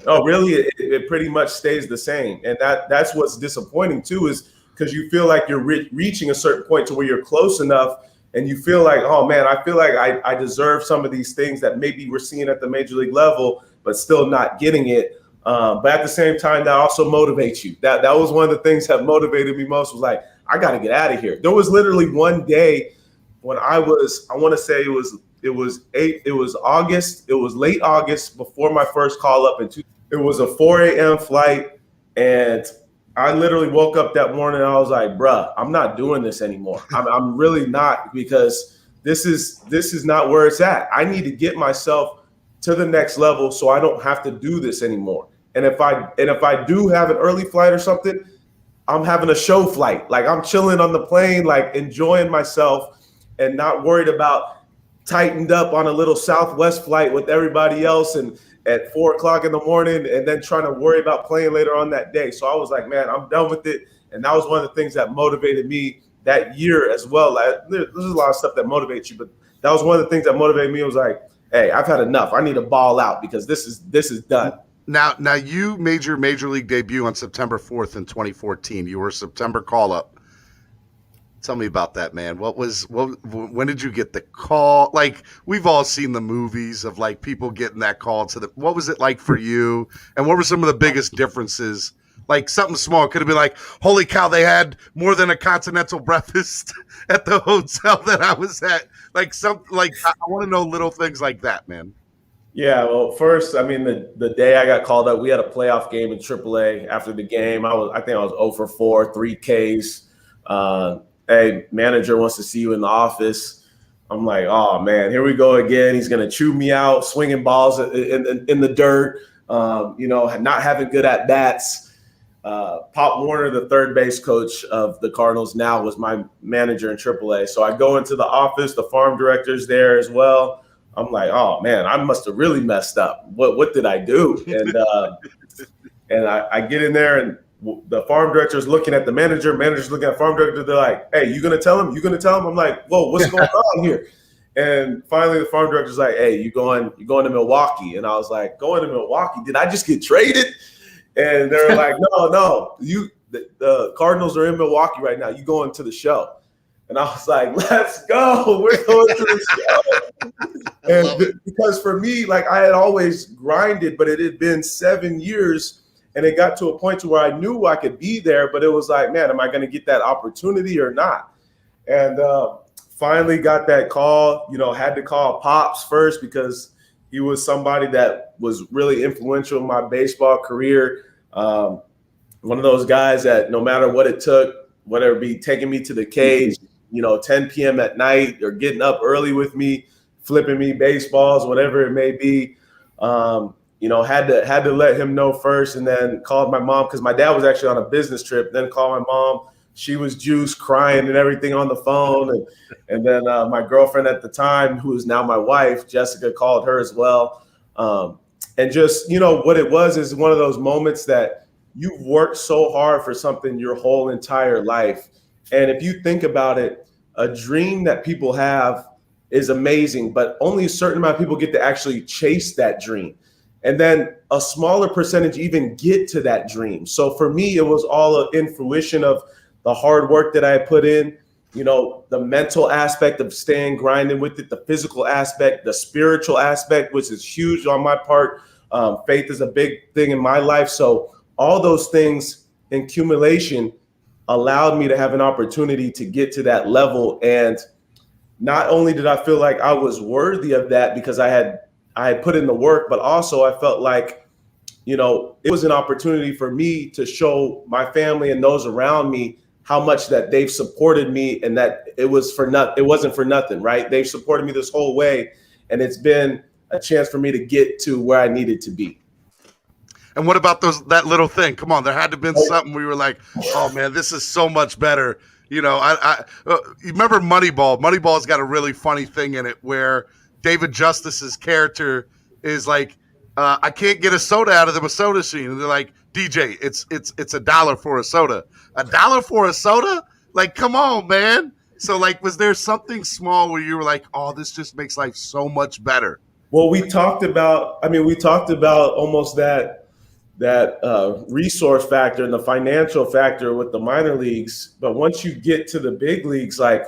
Speaker 1: No, really, it pretty much stays the same. And that's what's disappointing too, is because you feel like you're reaching a certain point to where you're close enough and you feel like, oh man, I feel like I deserve some of these things that maybe we're seeing at the major league level, but still not getting it. But at the same time, that also motivates you. That was one of the things that motivated me most, was like, I got to get out of here. There was literally one day when I want to say it was August. It was late August before my first call up. It was a 4 a.m. flight. And I literally woke up that morning and I was like, bruh, I'm not doing this anymore. I'm really not, because this is not where it's at. I need to get myself to the next level so I don't have to do this anymore. And if I do have an early flight or something, I'm having a show flight. Like, I'm chilling on the plane, like enjoying myself and not worried about tightened up on a little Southwest flight with everybody else and at 4 o'clock in the morning and then trying to worry about playing later on that day. So I was like, man, I'm done with it. And that was one of the things that motivated me that year as well. There's a lot of stuff that motivates you, but that was one of the things that motivated me. It was like, hey, I've had enough. I need to ball out because this is done.
Speaker 19: Now you made your major league debut on September 4th in 2014. You were a September call-up. Tell me about that, man. When did you get the call? Like, we've all seen the movies of like people getting that call what was it like for you? And what were some of the biggest differences? Like, something small could have been like, holy cow, they had more than a continental breakfast at the hotel that I was at. I want to know little things like that, man.
Speaker 1: Yeah, well, first, I mean, the day I got called up, we had a playoff game in AAA. After the game, I think I was 0 for 4, 3 Ks. Hey, manager wants to see you in the office. I'm like, oh man, here we go again. He's gonna chew me out, swinging balls in the dirt. Not having good at bats. Pop Warner, the third base coach of the Cardinals now, was my manager in AAA. So I go into the office. The farm director's there as well. I'm like, oh man, I must have really messed up. What did I do? And I get in there, and the farm director's looking at the manager's looking at the farm director. They're like, hey, you gonna tell him? You gonna tell him? I'm like, whoa, what's going on here? And finally the farm director's like, hey, you going to Milwaukee? And I was like, going to Milwaukee? Did I just get traded? And they're like, no, the Cardinals are in Milwaukee right now. You going to the show?" And I was like, "Let's go. We're going to the show." And because for me, like I had always grinded, but it had been 7 years, and it got to a point to where I knew I could be there, but it was like, man, am I going to get that opportunity or not? And finally got that call. Had to call Pops first because he was somebody that was really influential in my baseball career. One of those guys that no matter what it took, whether it be taking me to the cage, 10 p.m. at night, or getting up early with me, flipping me baseballs, whatever it may be, had to let him know first, and then called my mom because my dad was actually on a business trip. Then called my mom. She was juiced, crying and everything on the phone. And then my girlfriend at the time, who is now my wife, Jessica, called her as well. And just, what it was is one of those moments that you've worked so hard for something your whole entire life. And if you think about it, a dream that people have is amazing, but only a certain amount of people get to actually chase that dream. And then a smaller percentage even get to that dream. So for me, it was all in fruition of the hard work that I put in, the mental aspect of staying grinding with it, the physical aspect, the spiritual aspect, which is huge on my part. Faith is a big thing in my life. So all those things in accumulation allowed me to have an opportunity to get to that level. And not only did I feel like I was worthy of that because I had put in the work, but also I felt like, it was an opportunity for me to show my family and those around me how much that they've supported me, and that it wasn't for nothing, right? They've supported me this whole way, and it's been a chance for me to get to where I needed to be.
Speaker 19: And what about that little thing? Come on, there had to have been something where you were like, "Oh man, this is so much better." You remember Moneyball? Moneyball's got a really funny thing in it where David Justice's character is like, "I can't get a soda out of the soda machine," and they're like, "DJ, it's $1 for a soda." $1 for a soda? Like, come on, man. So, like, was there something small where you were like, "Oh, this just makes life so much better"?
Speaker 1: Well, we talked about almost that resource factor and the financial factor with the minor leagues. But once you get to the big leagues, like,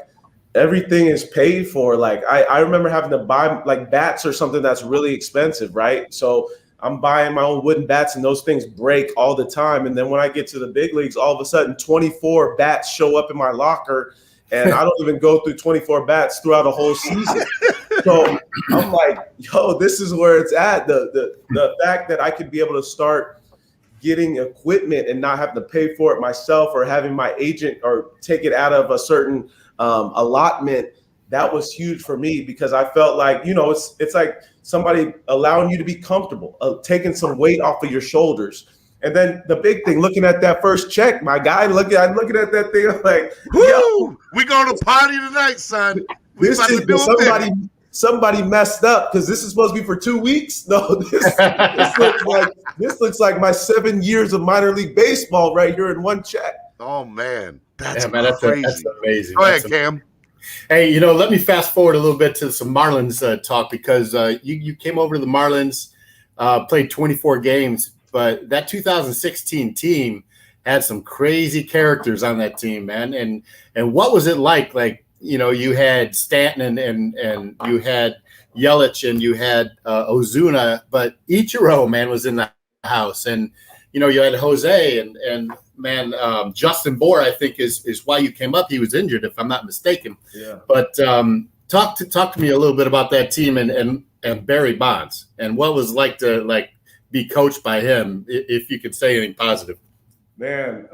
Speaker 1: everything is paid for. Like, I remember having to buy like bats or something that's really expensive, right? So I'm buying my own wooden bats, and those things break all the time. And then when I get to the big leagues, all of a sudden 24 bats show up in my locker, and I don't even go through 24 bats throughout a whole season. So I'm like, yo, this is where it's at. The fact that I could be able to start getting equipment and not have to pay for it myself, or having my agent or take it out of a certain allotment, that was huge for me, because I felt like, it's like somebody allowing you to be comfortable, taking some weight off of your shoulders. And then the big thing, looking at that first check, my guy, I'm looking at that thing, I'm like,
Speaker 19: woo, we going to party tonight, son.
Speaker 1: Somebody messed up, because this is supposed to be for 2 weeks. No, this looks like my 7 years of minor league baseball right here in one check.
Speaker 19: Oh man, that's
Speaker 20: crazy. That's amazing.
Speaker 19: Go ahead, Cam.
Speaker 20: Hey, let me fast forward a little bit to some Marlins talk, because you came over to the Marlins, played 24 games, but that 2016 team had some crazy characters on that team, man. And what was it like? Like, you had Stanton and you had Yelich and you had Ozuna, but Ichiro, man, was in the house, and you had Jose and man, Justin Bohr, I think is why you came up. He was injured, if I'm not mistaken.
Speaker 1: Yeah.
Speaker 20: But talk to me a little bit about that team and Barry Bonds, and what it was like to be coached by him, if you could say anything positive.
Speaker 1: Man,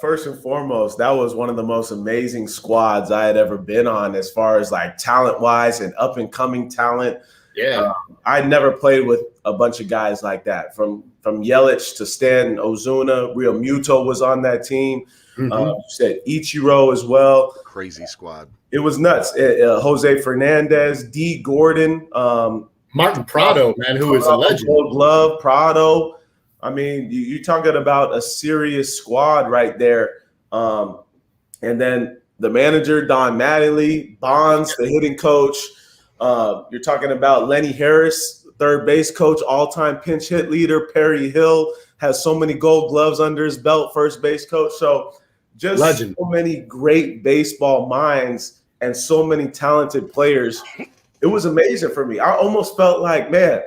Speaker 1: first and foremost, that was one of the most amazing squads I had ever been on, as far as like talent wise and up and coming talent.
Speaker 20: Yeah,
Speaker 1: I never played with a bunch of guys like that, from Yelich to Stanton, Ozuna, Real Muto was on that team. You said Ichiro as well.
Speaker 19: Crazy squad.
Speaker 1: It was nuts. Jose Fernandez, D. Gordon,
Speaker 20: Martin Prado, man, who is a legend.
Speaker 1: Gold Glove, Prado. I mean, you're talking about a serious squad right there. And then the manager, Don Mattingly, Bonds, the hitting coach. You're talking about Lenny Harris, third base coach, all-time pinch hit leader, Perry Hill, has so many gold gloves under his belt, first base coach. So just
Speaker 20: Legend.
Speaker 1: so many great baseball minds and so many talented players. It was amazing for me. I almost felt like, man,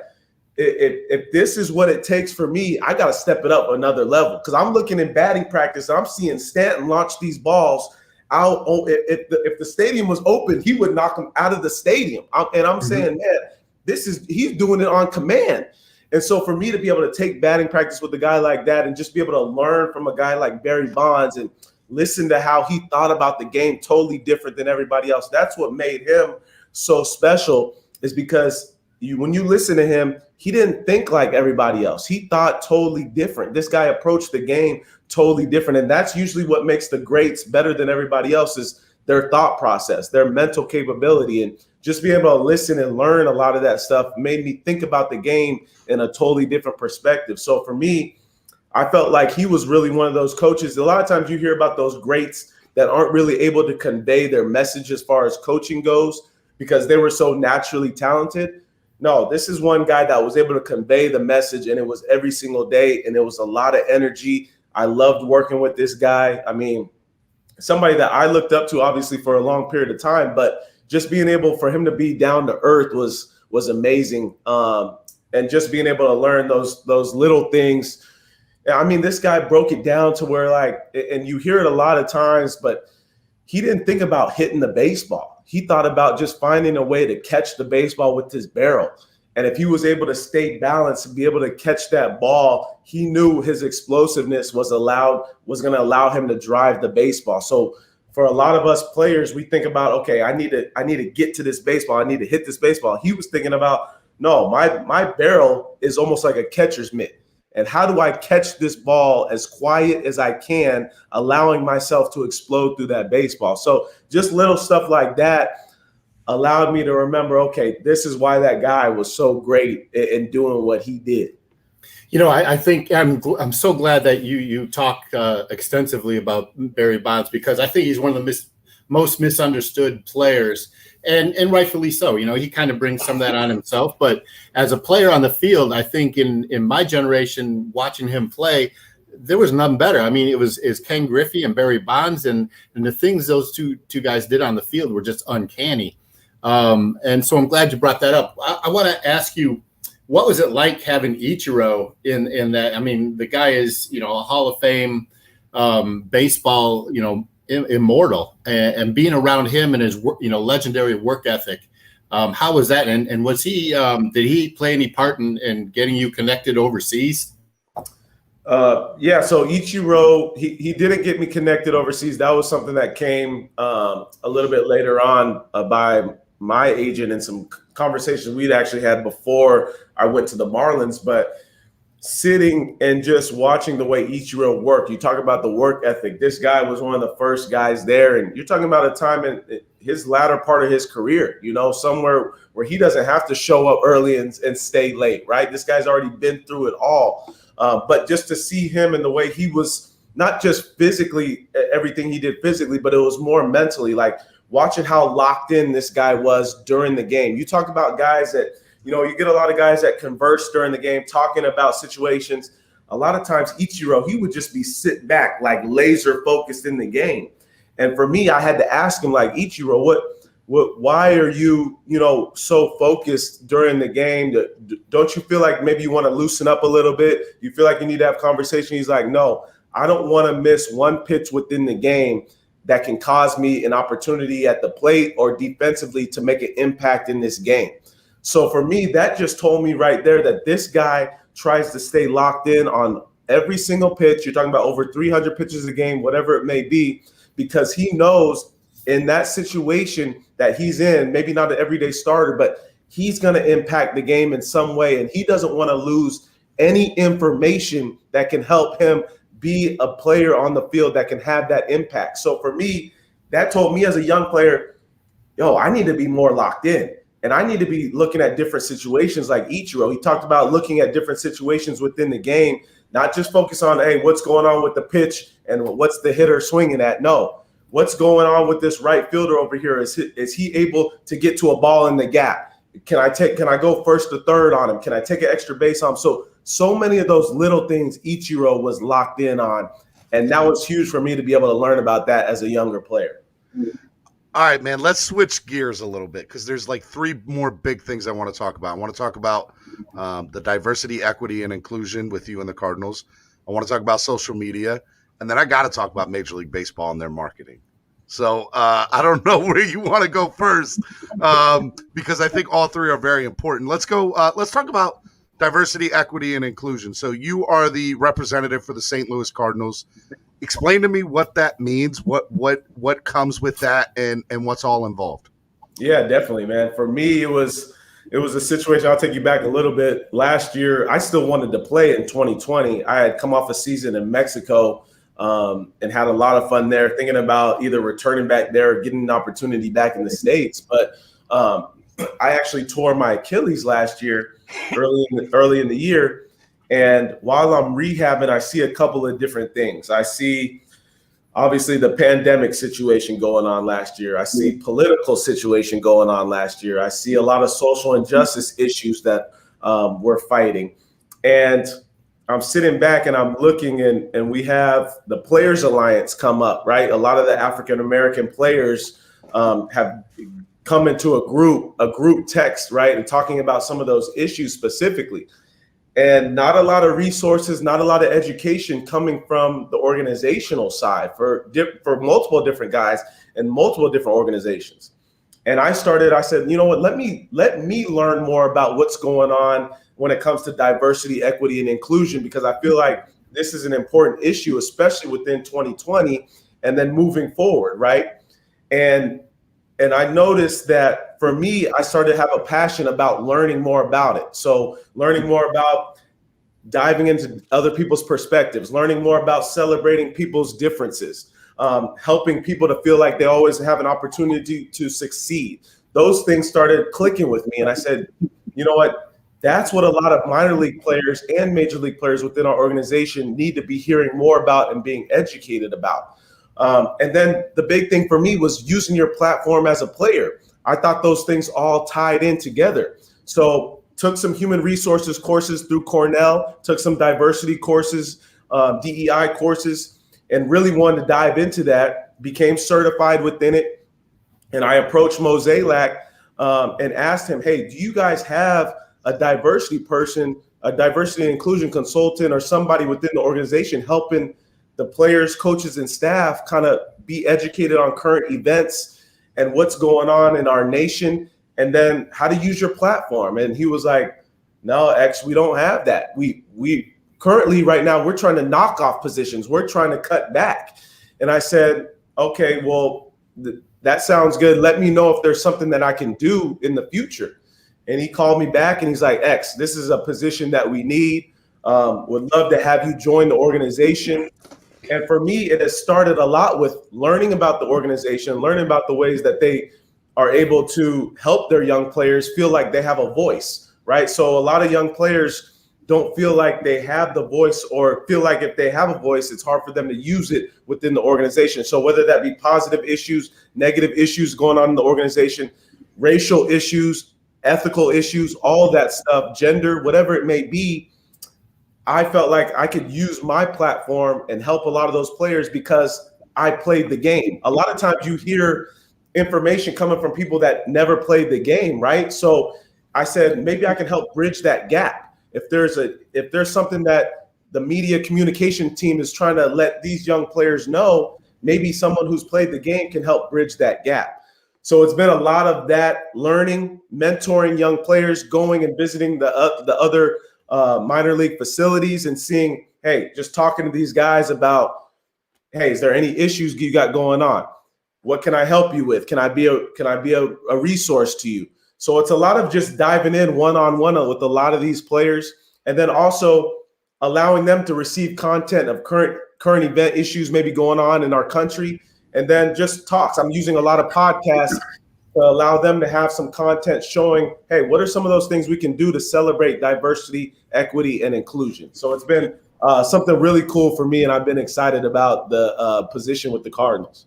Speaker 1: if this is what it takes for me, I got to step it up another level. Because I'm looking in batting practice, and I'm seeing Stanton launch these balls out. If the stadium was open, he would knock them out of the stadium. I'm saying, man, he's doing it on command. And so for me to be able to take batting practice with a guy like that and just be able to learn from a guy like Barry Bonds and listen to how he thought about the game totally different than everybody else. That's what made him so special, is because when you listen to him, he didn't think like everybody else. He thought totally different. This guy approached the game totally different. And that's usually what makes the greats better than everybody else, is their thought process, their mental capability. And just being able to listen and learn a lot of that stuff made me think about the game in a totally different perspective. So for me, I felt like he was really one of those coaches. A lot of times you hear about those greats that aren't really able to convey their message as far as coaching goes because they were so naturally talented. No, this is one guy that was able to convey the message, and it was every single day, and it was a lot of energy. I loved working with this guy. I mean, somebody that I looked up to obviously for a long period of time, but just being able for him to be down to earth was amazing. And just being able to learn those little things. I mean, this guy broke it down to where, like, and you hear it a lot of times, but he didn't think about hitting the baseball. He thought about just finding a way to catch the baseball with his barrel. And if he was able to stay balanced and be able to catch that ball, he knew his explosiveness was going to allow him to drive the baseball. So for a lot of us players, we think about, okay, I need to get to this baseball. I need to hit this baseball. He was thinking about, no, my barrel is almost like a catcher's mitt. And how do I catch this ball as quiet as I can, allowing myself to explode through that baseball? So just little stuff like that allowed me to remember, okay, this is why that guy was so great in doing what he did.
Speaker 20: You know, I think I'm so glad that you talk extensively about Barry Bonds, because I think he's one of the most misunderstood players, and rightfully so. You know, he kind of brings some of that on himself, but as a player on the field, I think in my generation watching him play, there was none better. I mean, it was Ken Griffey and Barry Bonds, and the things those two guys did on the field were just uncanny. And so I'm glad you brought that up. I want to ask you, what was it like having Ichiro in that? I mean, the guy is, you know, a Hall of Fame baseball, you know, immortal, and being around him and his, you know, legendary work ethic. How was that? And was he, did he play any part in getting you connected overseas?
Speaker 1: Yeah, so Ichiro, he didn't get me connected overseas. That was something that came a little bit later on by my agent and some conversations we'd actually had before I went to the Marlins. But sitting and just watching the way Ichiro worked, you talk about the work ethic. This guy was one of the first guys there, and you're talking about a time in his latter part of his career, you know, somewhere where he doesn't have to show up early and stay late, right? This guy's already been through it all. But just to see him and the way he was, not just physically, everything he did physically, but it was more mentally, like watching how locked in this guy was during the game. You talk about guys that, you know, you get a lot of guys that converse during the game, talking about situations. A lot of times Ichiro, he would just be sit back, like laser focused in the game. And for me, I had to ask him, like, Ichiro, why are you, you know, so focused during the game? Don't you feel like maybe you want to loosen up a little bit? You feel like you need to have conversation? He's like, no, I don't want to miss one pitch within the game that can cause me an opportunity at the plate or defensively to make an impact in this game. So for me, that just told me right there that this guy tries to stay locked in on every single pitch. You're talking about over 300 pitches a game, whatever it may be, because he knows in that situation that he's in, maybe not an everyday starter, but he's going to impact the game in some way. And he doesn't want to lose any information that can help him be a player on the field that can have that impact. So for me, that told me as a young player, yo, I need to be more locked in. And I need to be looking at different situations like Ichiro. He talked about looking at different situations within the game, not just focus on, hey, what's going on with the pitch and what's the hitter swinging at? No. What's going on with this right fielder over here? Is he able to get to a ball in the gap? Can I go first to third on him? Can I take an extra base on him? So so many of those little things Ichiro was locked in on. And that was huge for me to be able to learn about that as a younger player.
Speaker 19: All right, man, let's switch gears a little bit because there's like 3 more big things I want to talk about. I want to talk about the diversity, equity, and inclusion with you and the Cardinals. I want to talk about social media. And then I got to talk about Major League Baseball and their marketing. So I don't know where you want to go first because I think all 3 are very important. Let's go. Let's talk about diversity, equity, and inclusion. So you are the representative for the St. Louis Cardinals. Explain to me what that means, what comes with that, and what's all involved.
Speaker 1: Yeah, definitely, man. For me, it was a situation. I'll take you back a little bit. Last year, I still wanted to play in 2020. I had come off a season in Mexico and had a lot of fun there, thinking about either returning back there or getting an opportunity back in the States. But I actually tore my Achilles last year, early in the year. And while I'm rehabbing, I see a couple of different things. I see, obviously, the pandemic situation going on last year. I see political situation going on last year. I see a lot of social injustice issues that we're fighting. And I'm sitting back and I'm looking, and we have the Players Alliance come up, right? A lot of the African-American players have come into a group text, right? And talking about some of those issues specifically. And not a lot of resources, not a lot of education coming from the organizational side for multiple different guys and multiple different organizations. And I said, you know what, let me learn more about what's going on when it comes to diversity, equity, and inclusion, because I feel like this is an important issue, especially within 2020 and then moving forward, right? And I noticed that for me, I started to have a passion about learning more about it. So learning more about diving into other people's perspectives, learning more about celebrating people's differences, helping people to feel like they always have an opportunity to succeed. Those things started clicking with me. And I said, you know what? That's what a lot of minor league players and major league players within our organization need to be hearing more about and being educated about. And then the big thing for me was using your platform as a player. I thought those things all tied in together. So took some human resources courses through Cornell, took some diversity courses, DEI courses, and really wanted to dive into that, became certified within it. And I approached Mosaic and asked him, hey, do you guys have a diversity person, a diversity and inclusion consultant, or somebody within the organization helping the players, coaches, and staff kind of be educated on current events and what's going on in our nation, and then how to use your platform? And he was like, no, X, we don't have that. We currently right now, we're trying to knock off positions. We're trying to cut back. And I said, okay, well, that sounds good. Let me know if there's something that I can do in the future. And he called me back and he's like, X, this is a position that we need. Would love to have you join the organization. And for me, it has started a lot with learning about the organization, learning about the ways that they are able to help their young players feel like they have a voice, right? So a lot of young players don't feel like they have the voice, or feel like if they have a voice, it's hard for them to use it within the organization. So whether that be positive issues, negative issues going on in the organization, racial issues, ethical issues, all of that stuff, gender, whatever it may be, I felt like I could use my platform and help a lot of those players because I played the game. A lot of times you hear information coming from people that never played the game, right? So I said, maybe I can help bridge that gap. If there's something that the media communication team is trying to let these young players know, maybe someone who's played the game can help bridge that gap. So it's been a lot of that learning, mentoring young players, going and visiting the other minor league facilities and seeing, hey, just talking to these guys about, hey, is there any issues you got going on? What can I help you with? Can I be a resource to you? So it's a lot of just diving in one-on-one with a lot of these players, and then also allowing them to receive content of current event issues maybe going on in our country, and then just talks. I'm using a lot of podcasts to allow them to have some content showing, hey, what are some of those things we can do to celebrate diversity, equity, and inclusion? So it's been something really cool for me, and I've been excited about the position with the Cardinals.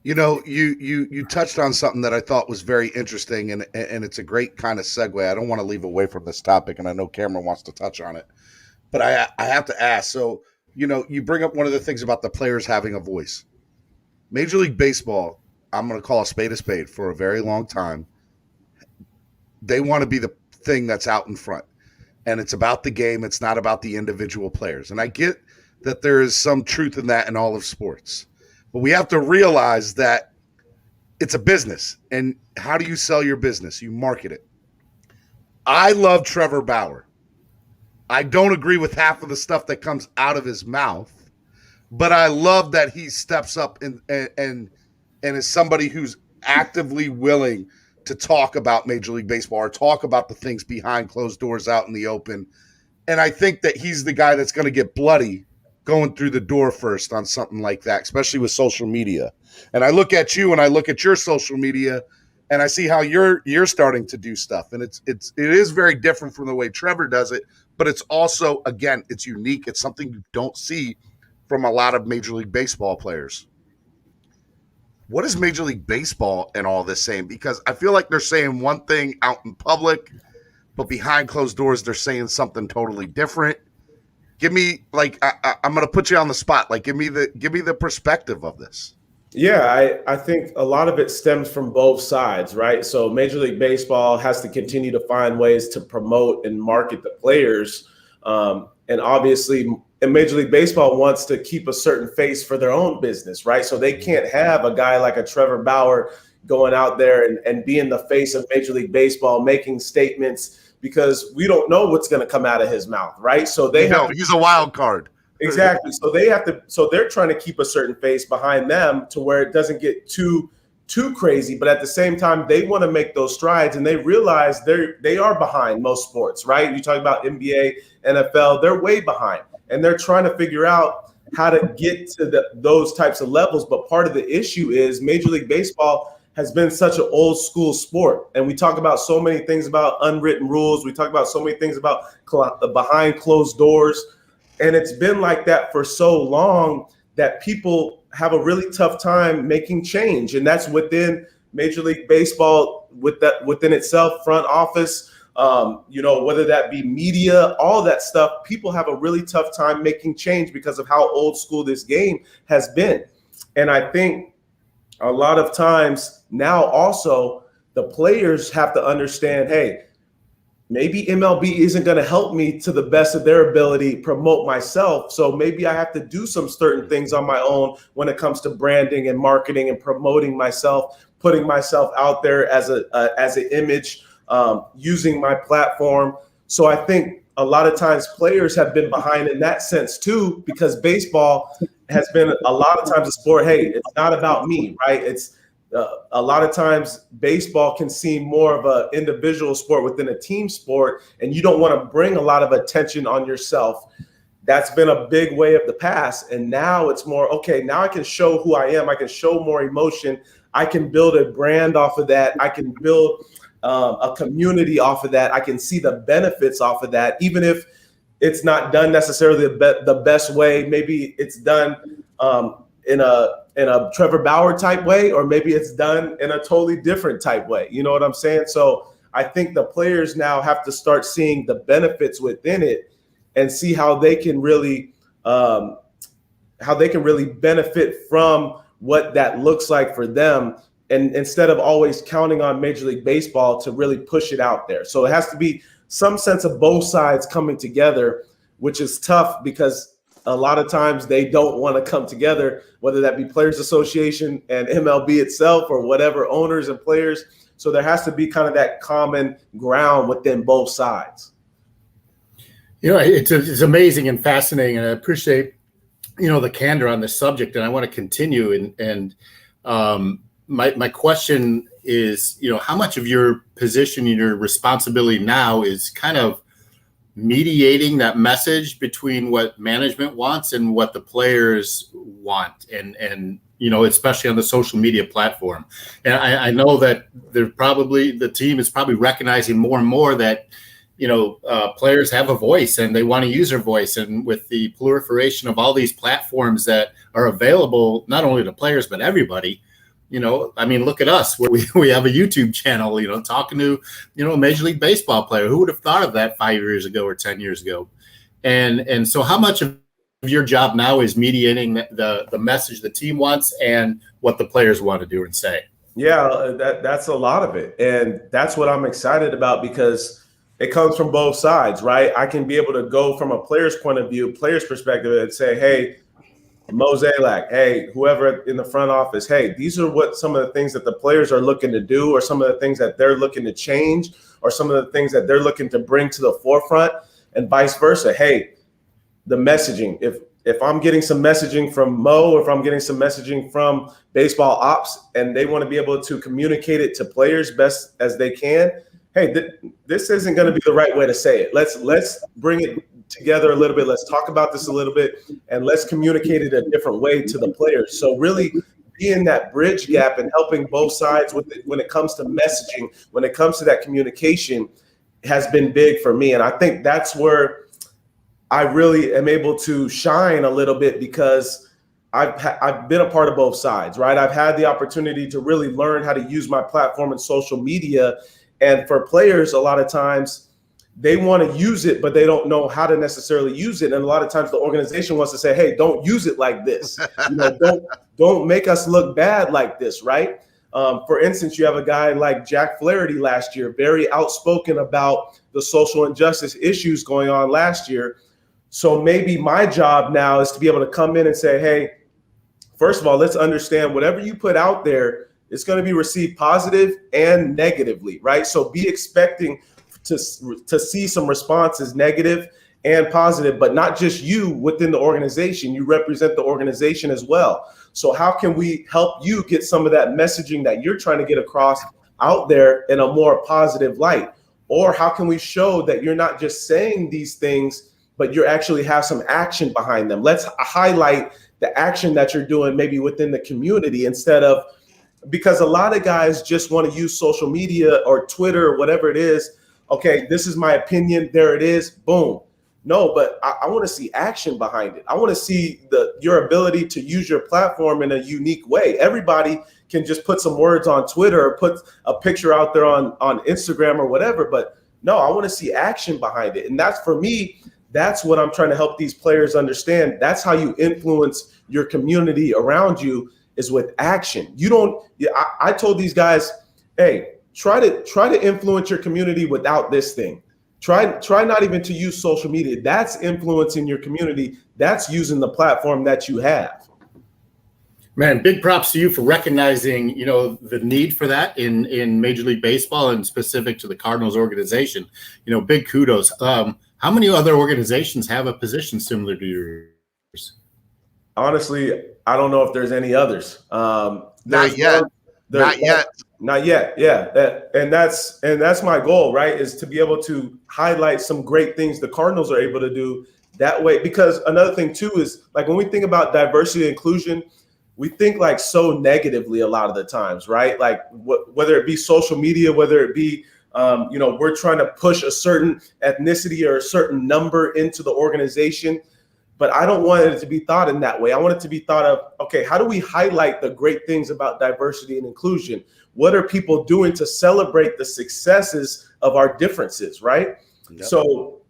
Speaker 19: You know, you touched on something that I thought was very interesting, and it's a great kind of segue. I don't want to leave away from this topic, and I know Cameron wants to touch on it. But I have to ask. So, you bring up one of the things about the players having a voice. Major League Baseball, I'm going to call a spade for a very long time. They want to be the thing that's out in front. And it's about the game. It's not about the individual players. And I get that there is some truth in that in all of sports. But we have to realize that it's a business. And how do you sell your business? You market it. I love Trevor Bauer. I don't agree with half of the stuff that comes out of his mouth, but I love that he steps up and is somebody who's actively willing to talk about Major League Baseball or talk about the things behind closed doors out in the open. And I think that he's the guy that's going to get bloody going through the door first on something like that, especially with social media. And I look at you and I look at your social media and I see how you're starting to do stuff. And it is very different from the way Trevor does it, but it's also, again, it's unique. It's something you don't see from a lot of Major League Baseball players. What is Major League Baseball and all this saying? Because I feel like they're saying one thing out in public, but behind closed doors, they're saying something totally different. Give me, I'm going to put you on the spot. Give me the perspective of this.
Speaker 1: Yeah, I think a lot of it stems from both sides, right? So Major League Baseball has to continue to find ways to promote and market the players. And obviously, and Major League Baseball wants to keep a certain face for their own business, right? So they can't have a guy like a Trevor Bauer going out there and being the face of Major League Baseball, making statements, because we don't know what's going to come out of his mouth, right? So
Speaker 19: he's a wild card.
Speaker 1: Exactly. So they're trying to keep a certain face behind them to where it doesn't get too crazy. But at the same time, they want to make those strides, and they realize they are behind most sports, right? You talk about NBA, NFL, they're way behind. And they're trying to figure out how to get to those types of levels. But part of the issue is Major League Baseball has been such an old school sport. And we talk about so many things about unwritten rules. We talk about so many things about behind closed doors. And it's been like that for so long that people have a really tough time making change. And that's within Major League Baseball, within itself, front office, whether that be media, all that stuff. People have a really tough time making change because of how old school this game has been. And I think a lot of times now also the players have to understand, hey, maybe MLB isn't going to help me to the best of their ability promote myself. So maybe I have to do some certain things on my own when it comes to branding and marketing and promoting myself, putting myself out there as an image, using my platform. So I think a lot of times players have been behind in that sense too, because baseball has been a lot of times a sport. Hey, it's not about me, right? It's a lot of times baseball can seem more of an individual sport within a team sport, and you don't want to bring a lot of attention on yourself. That's been a big way of the past. And now it's more, okay, now I can show who I am. I can show more emotion. I can build a brand off of that. I can build a community off of that. I can see the benefits off of that, even if it's not done necessarily the best way. Maybe it's done in a Trevor Bauer type way, or maybe it's done in a totally different type way. You know what I'm saying? So I think the players now have to start seeing the benefits within it and see how they can really benefit from what that looks like for them. And instead of always counting on Major League Baseball to really push it out there. So it has to be some sense of both sides coming together, which is tough because a lot of times they don't want to come together, whether that be Players Association and MLB itself or whatever, owners and players. So there has to be kind of that common ground within both sides.
Speaker 20: It's amazing and fascinating, and I appreciate, the candor on this subject, and I want to continue. My question is, how much of your position and your responsibility now is kind of mediating that message between what management wants and what the players want, and especially on the social media platform. And I know that the team is probably recognizing more and more that players have a voice and they want to use their voice. And with the proliferation of all these platforms that are available, not only to players, but everybody, look at us. We have a YouTube channel, talking to, a Major League Baseball player. Who would have thought of that 5 years ago or 10 years ago? And so how much of your job now is mediating the message the team wants and what the players want to do and say?
Speaker 1: Yeah, that's a lot of it. And that's what I'm excited about because it comes from both sides, right? I can be able to go from a player's point of view, player's perspective, and say, hey, Mo Zalak, hey, whoever in the front office, hey, these are what some of the things that the players are looking to do, or some of the things that they're looking to change, or some of the things that they're looking to bring to the forefront, and vice versa. Hey, the messaging, if I'm getting some messaging from Mo, or if I'm getting some messaging from baseball ops, and they want to be able to communicate it to players best as they can, hey, this isn't going to be the right way to say it. Let's bring it together a little bit. Let's talk about this a little bit, and let's communicate it a different way to the players. So really being that bridge gap and helping both sides with it when it comes to messaging, when it comes to that communication, has been big for me. And I think that's where I really am able to shine a little bit, because I've been a part of both sides, right? I've had the opportunity to really learn how to use my platform and social media. And for players, a lot of times they want to use it, but they don't know how to necessarily use it. And a lot of times the organization wants to say, hey, don't use it like this. Don't make us look bad like this, right? For instance, you have a guy like Jack Flaherty last year, very outspoken about the social injustice issues going on last year. So maybe my job now is to be able to come in and say, hey, first of all, let's understand whatever you put out there, it's going to be received positive and negatively, right? So be expecting to see some responses, negative and positive, but not just you within the organization. You represent the organization as well. So how can we help you get some of that messaging that you're trying to get across out there in a more positive light? Or how can we show that you're not just saying these things, but you actually have some action behind them? Let's highlight the action that you're doing maybe within the community, instead of, because a lot of guys just want to use social media or Twitter or whatever it is. Okay, this is my opinion. There it is. Boom. No, but I want to see action behind it. I want to see your ability to use your platform in a unique way. Everybody can just put some words on Twitter or put a picture out there on Instagram or whatever. But no, I want to see action behind it. And that's, for me, that's what I'm trying to help these players understand. That's how you influence your community around you, is with action. You don't, I told these guys, hey, try to influence your community without this thing. Try not even to use social media. That's influencing your community. That's using the platform that you have.
Speaker 20: Man, big props to you for recognizing, the need for that in Major League Baseball, and specific to the Cardinals organization. Big kudos. How many other organizations have a position similar to yours?
Speaker 1: Honestly, I don't know if there's any others.
Speaker 19: Not yet.
Speaker 1: Not yet. Yeah. And that's my goal, right? Is to be able to highlight some great things the Cardinals are able to do that way. Because another thing too is, like, when we think about diversity and inclusion, we think like so negatively a lot of the times, right? Like whether it be social media, whether it be, we're trying to push a certain ethnicity or a certain number into the organization. But I don't want it to be thought in that way. I want it to be thought of, okay, how do we highlight the great things about diversity and inclusion? What are people doing to celebrate the successes of our differences, right? Yep. So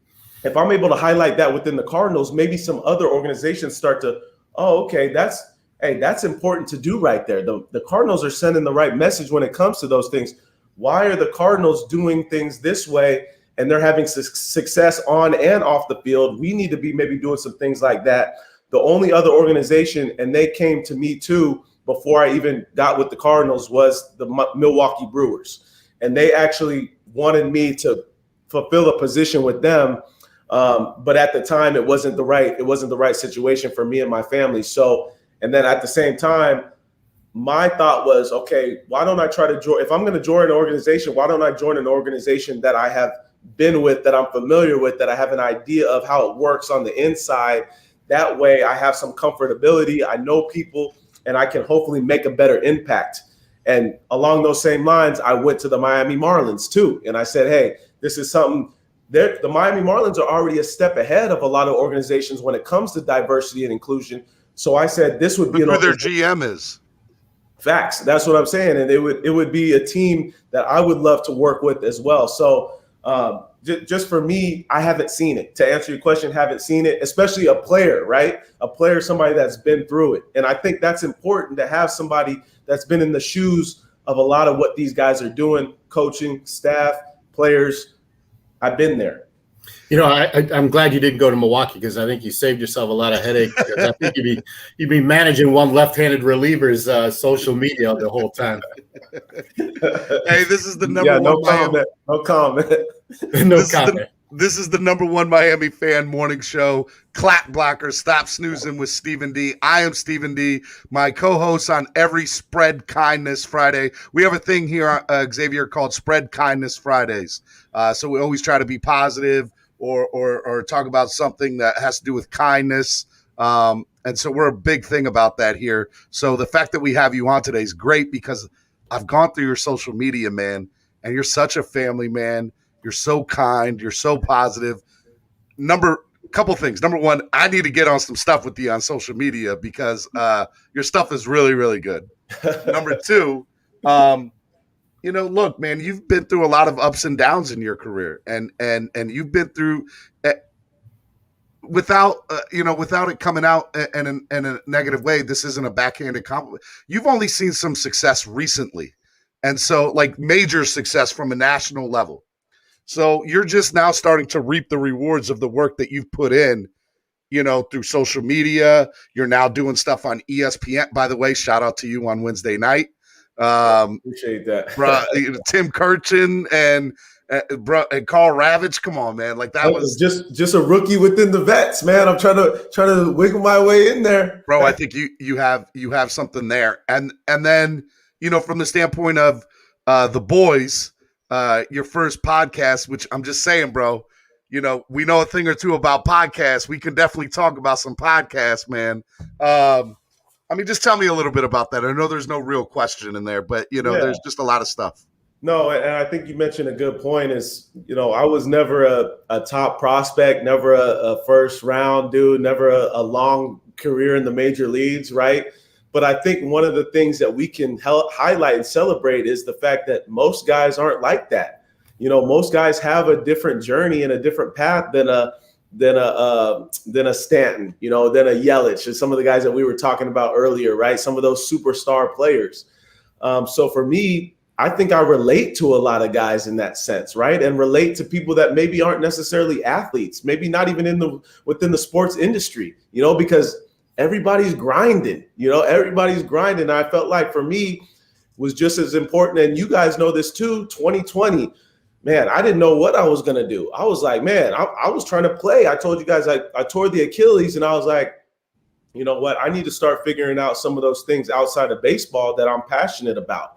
Speaker 1: if I'm able to highlight that within the Cardinals, maybe some other organizations start to, oh, okay, that's important to do right there. The Cardinals are sending the right message when it comes to those things. Why are the Cardinals doing things this way, and they're having success on and off the field? We need to be maybe doing some things like that. The only other organization, and they came to me too before I even got with the Cardinals, was the Milwaukee Brewers. And they actually wanted me to fulfill a position with them. But at the time, it wasn't the right situation for me and my family. So, and then at the same time, my thought was, okay, why don't I try to join? If I'm going to join an organization, why don't I join an organization that I have been with, that I'm familiar with, that I have an idea of how it works on the inside? That way I have some comfortability. I know people, and I can hopefully make a better impact. And along those same lines, I went to the Miami Marlins too. And I said, hey, this is something that the Miami Marlins are already a step ahead of a lot of organizations when it comes to diversity and inclusion. So I said, this would be
Speaker 19: who their GM is.
Speaker 1: Facts. That's what I'm saying. And it would be a team that I would love to work with as well. So Just for me, I haven't seen it. To answer your question, haven't seen it, especially a player, right? A player, somebody that's been through it. And I think that's important to have somebody that's been in the shoes of a lot of what these guys are doing, coaching, staff, players. I've been there.
Speaker 20: You know, I'm glad you didn't go to Milwaukee because I think you saved yourself a lot of headache. Because I think you'd be managing one left-handed reliever's social media the whole time.
Speaker 19: Hey, this is the number one.
Speaker 1: No comment.
Speaker 20: No comment.
Speaker 19: This is the number one Miami fan morning show. Clap blocker, stop snoozing with Stephen D. I am Stephen D. My co-host on every Spread Kindness Friday. We have a thing here, Xavier, called Spread Kindness Fridays. So we always try to be positive or talk about something that has to do with kindness. And so we're a big thing about that here. So the fact that we have you on today is great because I've gone through your social media, man, and you're such a family man. You're so kind. You're so positive. Couple things. Number one, I need to get on some stuff with you on social media because your stuff is really, really good. Number two, look, man, you've been through a lot of ups and downs in your career, and you've been through without it coming out in a negative way. This isn't a backhanded compliment. You've only seen some success recently, and so like major success from a national level. So you're just now starting to reap the rewards of the work that you've put in, through social media. You're now doing stuff on ESPN. By the way, shout out to you on Wednesday night.
Speaker 1: Appreciate that.
Speaker 19: Tim Kirchin and Carl Ravitch. Come on, man. Like that was
Speaker 1: just a rookie within the vets, man. I'm trying to wiggle my way in there.
Speaker 19: Bro, I think you have something there. And then, from the standpoint of the boys, your first podcast, which I'm just saying, bro, we know a thing or two about podcasts. We can definitely talk about some podcasts, man. Just tell me a little bit about that. I know there's no real question in there, but, there's just a lot of stuff.
Speaker 1: No, and I think you mentioned a good point is, I was never a top prospect, never a first round dude, never a long career in the major leagues, right? But I think one of the things that we can highlight and celebrate is the fact that most guys aren't like that. Most guys have a different journey and a different path than a Stanton, than a Yelich, and some of the guys that we were talking about earlier, right? Some of those superstar players. So for me, I think I relate to a lot of guys in that sense, right? And relate to people that maybe aren't necessarily athletes, maybe not even within the sports industry, because everybody's grinding, everybody's grinding. I felt like for me was just as important. And you guys know this too, 2020, man, I didn't know what I was going to do. I was like, man, I was trying to play. I told you guys I tore the Achilles and I was like, you know what? I need to start figuring out some of those things outside of baseball that I'm passionate about.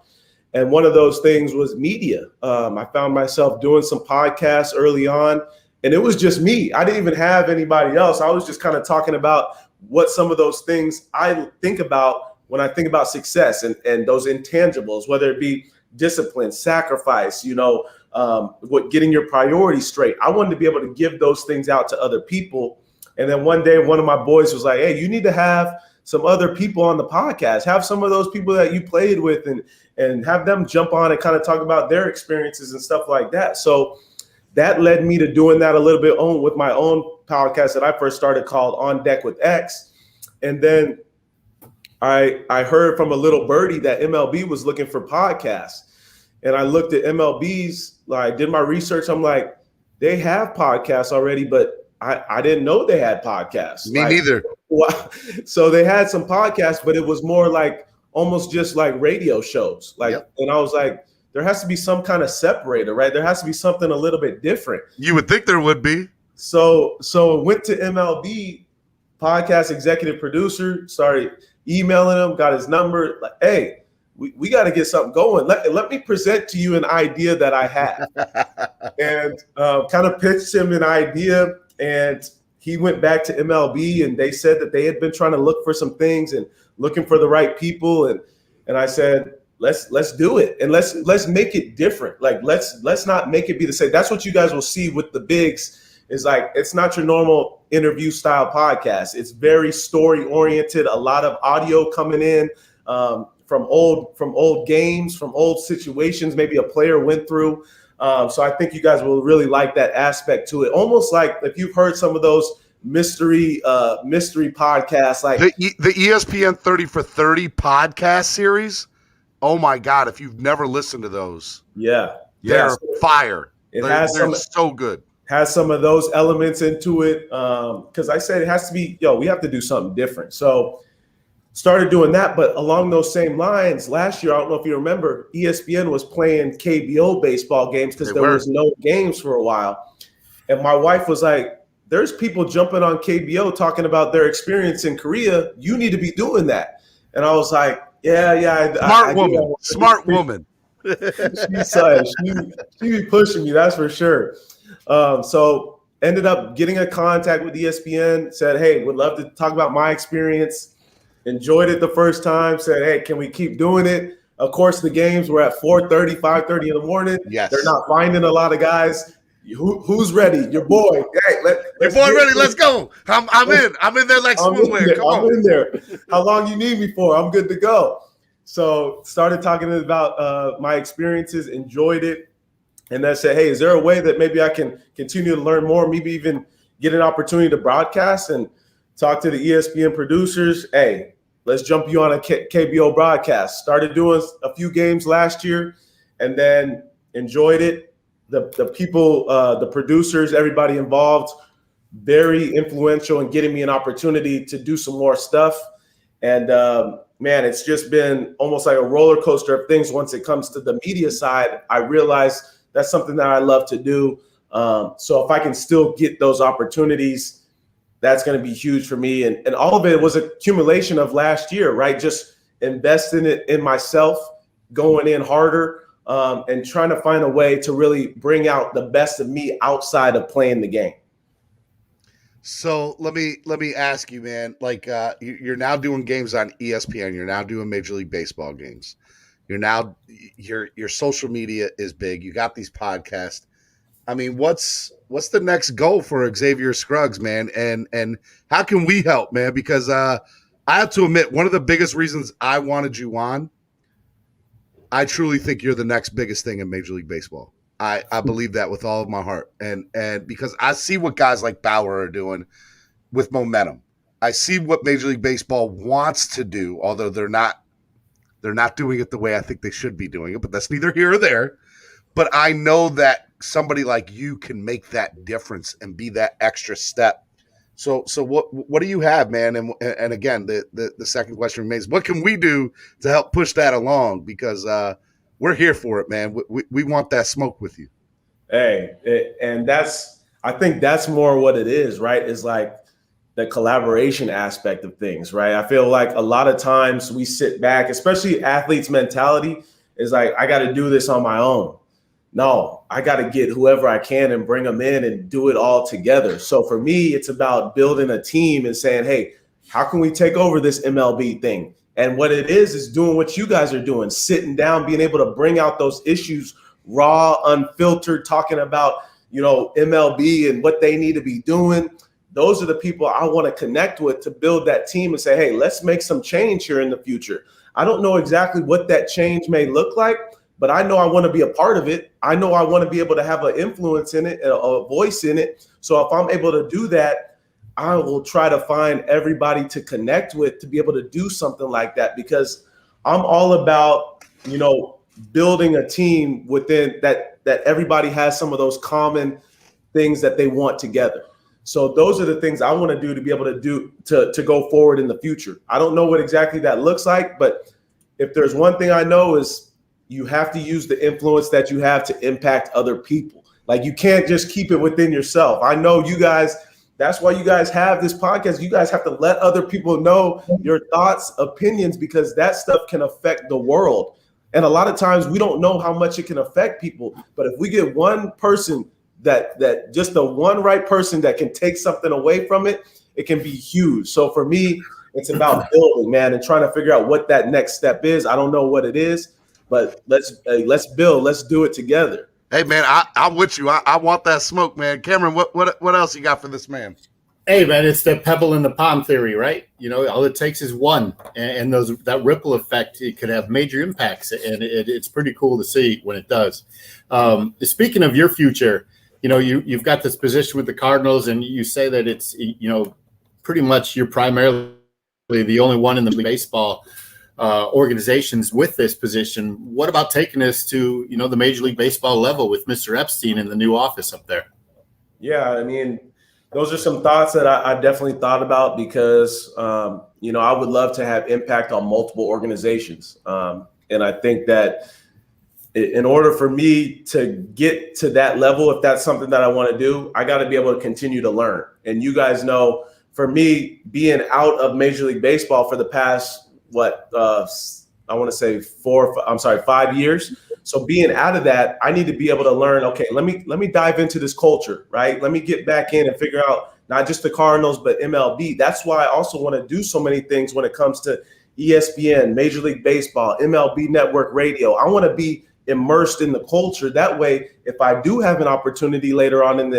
Speaker 1: And one of those things was media. I found myself doing some podcasts early on, and it was just me. I didn't even have anybody else. I was just kind of talking about what some of those things I think about when I think about success and those intangibles, whether it be discipline, sacrifice, getting your priorities straight. I wanted to be able to give those things out to other people. And then one day, one of my boys was like, hey, you need to have some other people on the podcast, have some of those people that you played with and have them jump on and kind of talk about their experiences and stuff like that. So that led me to doing that a little bit with my own podcast that I first started called On Deck with X. And then I heard from a little birdie that MLB was looking for podcasts. And I looked at MLB's, I did my research. I'm like, they have podcasts already, but I didn't know they had podcasts.
Speaker 19: Me neither.
Speaker 1: So they had some podcasts, but it was more like almost just like radio shows. And I was like, there has to be some kind of separator, right? There has to be something a little bit different.
Speaker 19: You would think there would be.
Speaker 1: So went to MLB podcast executive producer, started emailing him, got his number. Like, hey, we got to get something going. Let me present to you an idea that I have. And kind of pitched him an idea. And he went back to MLB and they said that they had been trying to look for some things and looking for the right people. And I said, let's do it. And let's make it different. Like, let's not make it be the same. That's what you guys will see with the bigs is like, it's not your normal interview style podcast. It's very story oriented, a lot of audio coming in from old games, from old situations maybe a player went through. So I think you guys will really like that aspect to it. Almost like if you've heard some of those mystery podcasts, like
Speaker 19: the ESPN 30 for 30 podcast series. Oh my God! If you've never listened to those, they're fire. They're so good.
Speaker 1: Has some of those elements into it because I said it has to be. We have to do something different. So started doing that, but along those same lines, last year, I don't know if you remember, ESPN was playing KBO baseball games because there was no games for a while. And my wife was like, there's people jumping on KBO talking about their experience in Korea. You need to be doing that. And I was like,
Speaker 19: Smart woman.
Speaker 1: She be pushing me, that's for sure. So ended up getting a contact with ESPN, said, hey, would love to talk about my experience. Enjoyed it the first time, said, hey, can we keep doing it? Of course, the games were at 4:30, 5:30 in the morning.
Speaker 19: Yes.
Speaker 1: They're not finding a lot of guys. Who's ready? Your boy. Hey,
Speaker 19: your boy ready. Let's go. I'm in. I'm in there like swimwear. Come on.
Speaker 1: I'm in there. How long you need me for? I'm good to go. So started talking about my experiences, enjoyed it. And then said, hey, is there a way that maybe I can continue to learn more, maybe even get an opportunity to broadcast and talk to the ESPN producers? Hey, let's jump you on a KBO broadcast. Started doing a few games last year and then enjoyed it. The people, the producers, everybody involved, very influential in getting me an opportunity to do some more stuff. And man, it's just been almost like a roller coaster of things. Once it comes to the media side, I realized that's something that I love to do. So if I can still get those opportunities, that's going to be huge for me. And all of it was an accumulation of last year, right? Just investing it in myself, going in harder, and trying to find a way to really bring out the best of me outside of playing the game.
Speaker 19: So let me ask you, man, like you're now doing games on ESPN. You're now doing Major League Baseball games. Your social media is big. You got these podcasts. I mean, what's the next goal for Xavier Scruggs, man? And how can we help, man? Because I have to admit, one of the biggest reasons I wanted you on, I truly think you're the next biggest thing in Major League Baseball. I believe that with all of my heart. And because I see what guys like Bauer are doing with momentum. I see what Major League Baseball wants to do, although they're not doing it the way I think they should be doing it, but that's neither here or there. But I know that somebody like you can make that difference and be that extra step. So what do you have, man? And again, the second question remains, what can we do to help push that along? Because we're here for it, man. We want that smoke with you.
Speaker 1: Hey, I think that's more what it is, right? Is like the collaboration aspect of things, right? I feel like a lot of times we sit back, especially athletes' mentality is like, I got to do this on my own. No, I got to get whoever I can and bring them in and do it all together. So for me, it's about building a team and saying, hey, how can we take over this MLB thing? And what it is doing what you guys are doing, sitting down, being able to bring out those issues, raw, unfiltered, talking about, MLB and what they need to be doing. Those are the people I want to connect with to build that team and say, hey, let's make some change here in the future. I don't know exactly what that change may look like, but I know I want to be a part of it. I know I want to be able to have an influence in it, a voice in it. So if I'm able to do that, I will try to find everybody to connect with to be able to do something like that, because I'm all about, building a team within that everybody has some of those common things that they want together. So those are the things I want to do to be able to do to go forward in the future. I don't know what exactly that looks like, but if there's one thing I know is you have to use the influence that you have to impact other people. Like you can't just keep it within yourself. I know you guys, that's why you guys have this podcast. You guys have to let other people know your thoughts, opinions, because that stuff can affect the world. And a lot of times we don't know how much it can affect people. But if we get one person that just the one right person that can take something away from it, it can be huge. So for me, it's about building, man, and trying to figure out what that next step is. I don't know what it is, but let's build. Let's do it together.
Speaker 19: Hey, man, I'm with you. I want that smoke, man. Cameron, what else you got for this man?
Speaker 20: Hey, man, it's the pebble in the palm theory, right? You know, all it takes is one, and that ripple effect, it could have major impacts, and it's pretty cool to see when it does. Speaking of your future, you know, you've got this position with the Cardinals, and you say that it's, you know, pretty much you're primarily the only one in the baseball organizations with this position. What about taking this to, you know, the Major League Baseball level with Mr. Epstein in the new office up there?
Speaker 1: Yeah, I mean, those are some thoughts that I definitely thought about because, you know, I would love to have impact on multiple organizations. And I think that in order for me to get to that level, if that's something that I want to do, I got to be able to continue to learn. And you guys know, for me, being out of Major League Baseball for the past, I want to say 5 years. So being out of that, I need to be able to learn, okay, let me dive into this culture, right? Let me get back in and figure out not just the Cardinals, but MLB. That's why I also want to do so many things when it comes to ESPN, Major League Baseball, MLB Network Radio. I want to be immersed in the culture. That way, if I do have an opportunity later on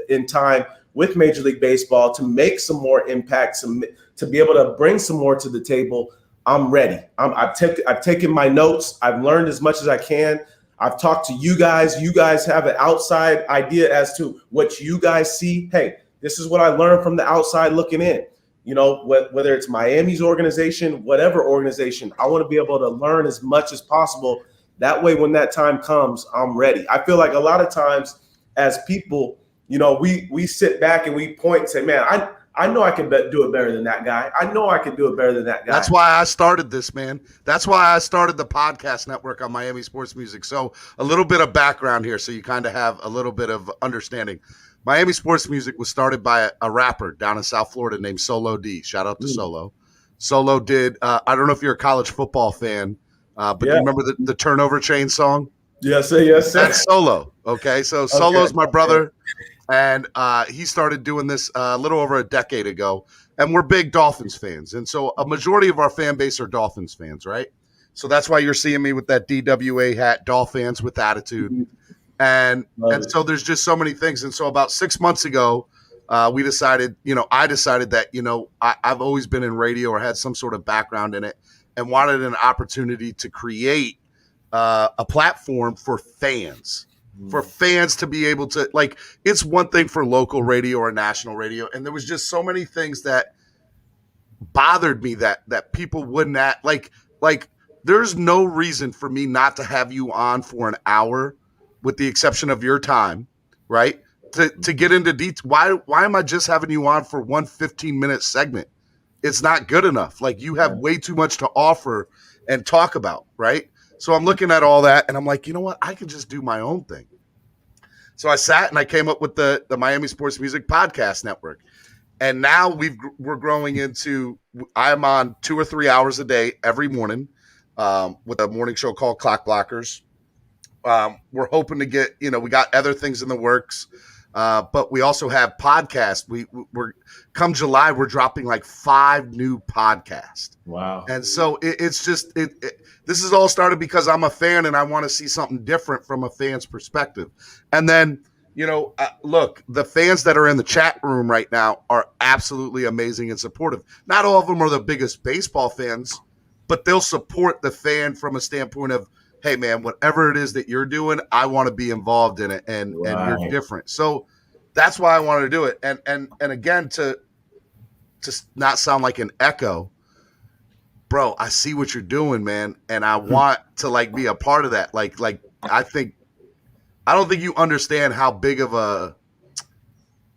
Speaker 1: in time with Major League Baseball to make some more impact, to be able to bring some more to the table, I'm ready. I've taken my notes. I've learned as much as I can. I've talked to you guys. You guys have an outside idea as to what you guys see. Hey, this is what I learned from the outside looking in. You know, whether it's Miami's organization, whatever organization, I want to be able to learn as much as possible. That way, when that time comes, I'm ready. I feel like a lot of times as people, you know, we sit back and we point and say, man, I know I can do it better than that guy. I know I can do it better than that guy.
Speaker 19: That's why I started this, man. That's why I started the podcast network on Miami Sports Music. So a little bit of background here so you kind of have a little bit of understanding. Miami Sports Music was started by a rapper down in South Florida named Solo D. Shout out to Solo. Solo did, I don't know if you're a college football fan, but you remember the Turnover Chain song?
Speaker 1: Yes, sir. Yes, sir.
Speaker 19: That's Solo. Okay, so Solo's my brother. And he started doing this a little over a decade ago. And we're big Dolphins fans. And so a majority of our fan base are Dolphins fans, right? So that's why you're seeing me with that DWA hat, Dolphins with attitude. And so there's just so many things. And so about 6 months ago, we decided, I decided that, I've always been in radio or had some sort of background in it and wanted an opportunity to create a platform for fans. For fans to be able to, like, it's one thing for local radio or national radio. And there was just so many things that bothered me that people wouldn't like, there's no reason for me not to have you on for an hour with the exception of your time, right? To get into detail. Why am I just having you on for one 15-minute segment? It's not good enough. Like, you have way too much to offer and talk about, right? So I'm looking at all that and I'm like, you know what? I can just do my own thing. So I sat and I came up with the Miami Sports Music Podcast Network. And now we're growing into, I'm on 2 or 3 hours a day every morning with a morning show called Clock Blockers. We're hoping to get, we got other things in the works. But we also have podcasts. We're come July, we're dropping like 5 new podcasts.
Speaker 1: Wow.
Speaker 19: And so it's just, this is all started because I'm a fan and I want to see something different from a fan's perspective. And then, look, the fans that are in the chat room right now are absolutely amazing and supportive. Not all of them are the biggest baseball fans, but they'll support the fan from a standpoint of, hey, man, whatever it is that you're doing, I want to be involved in it, and you're different. So that's why I wanted to do it. And again, to not sound like an echo, bro, I see what you're doing, man, and I want to, like, be a part of that. Like I don't think you understand how big of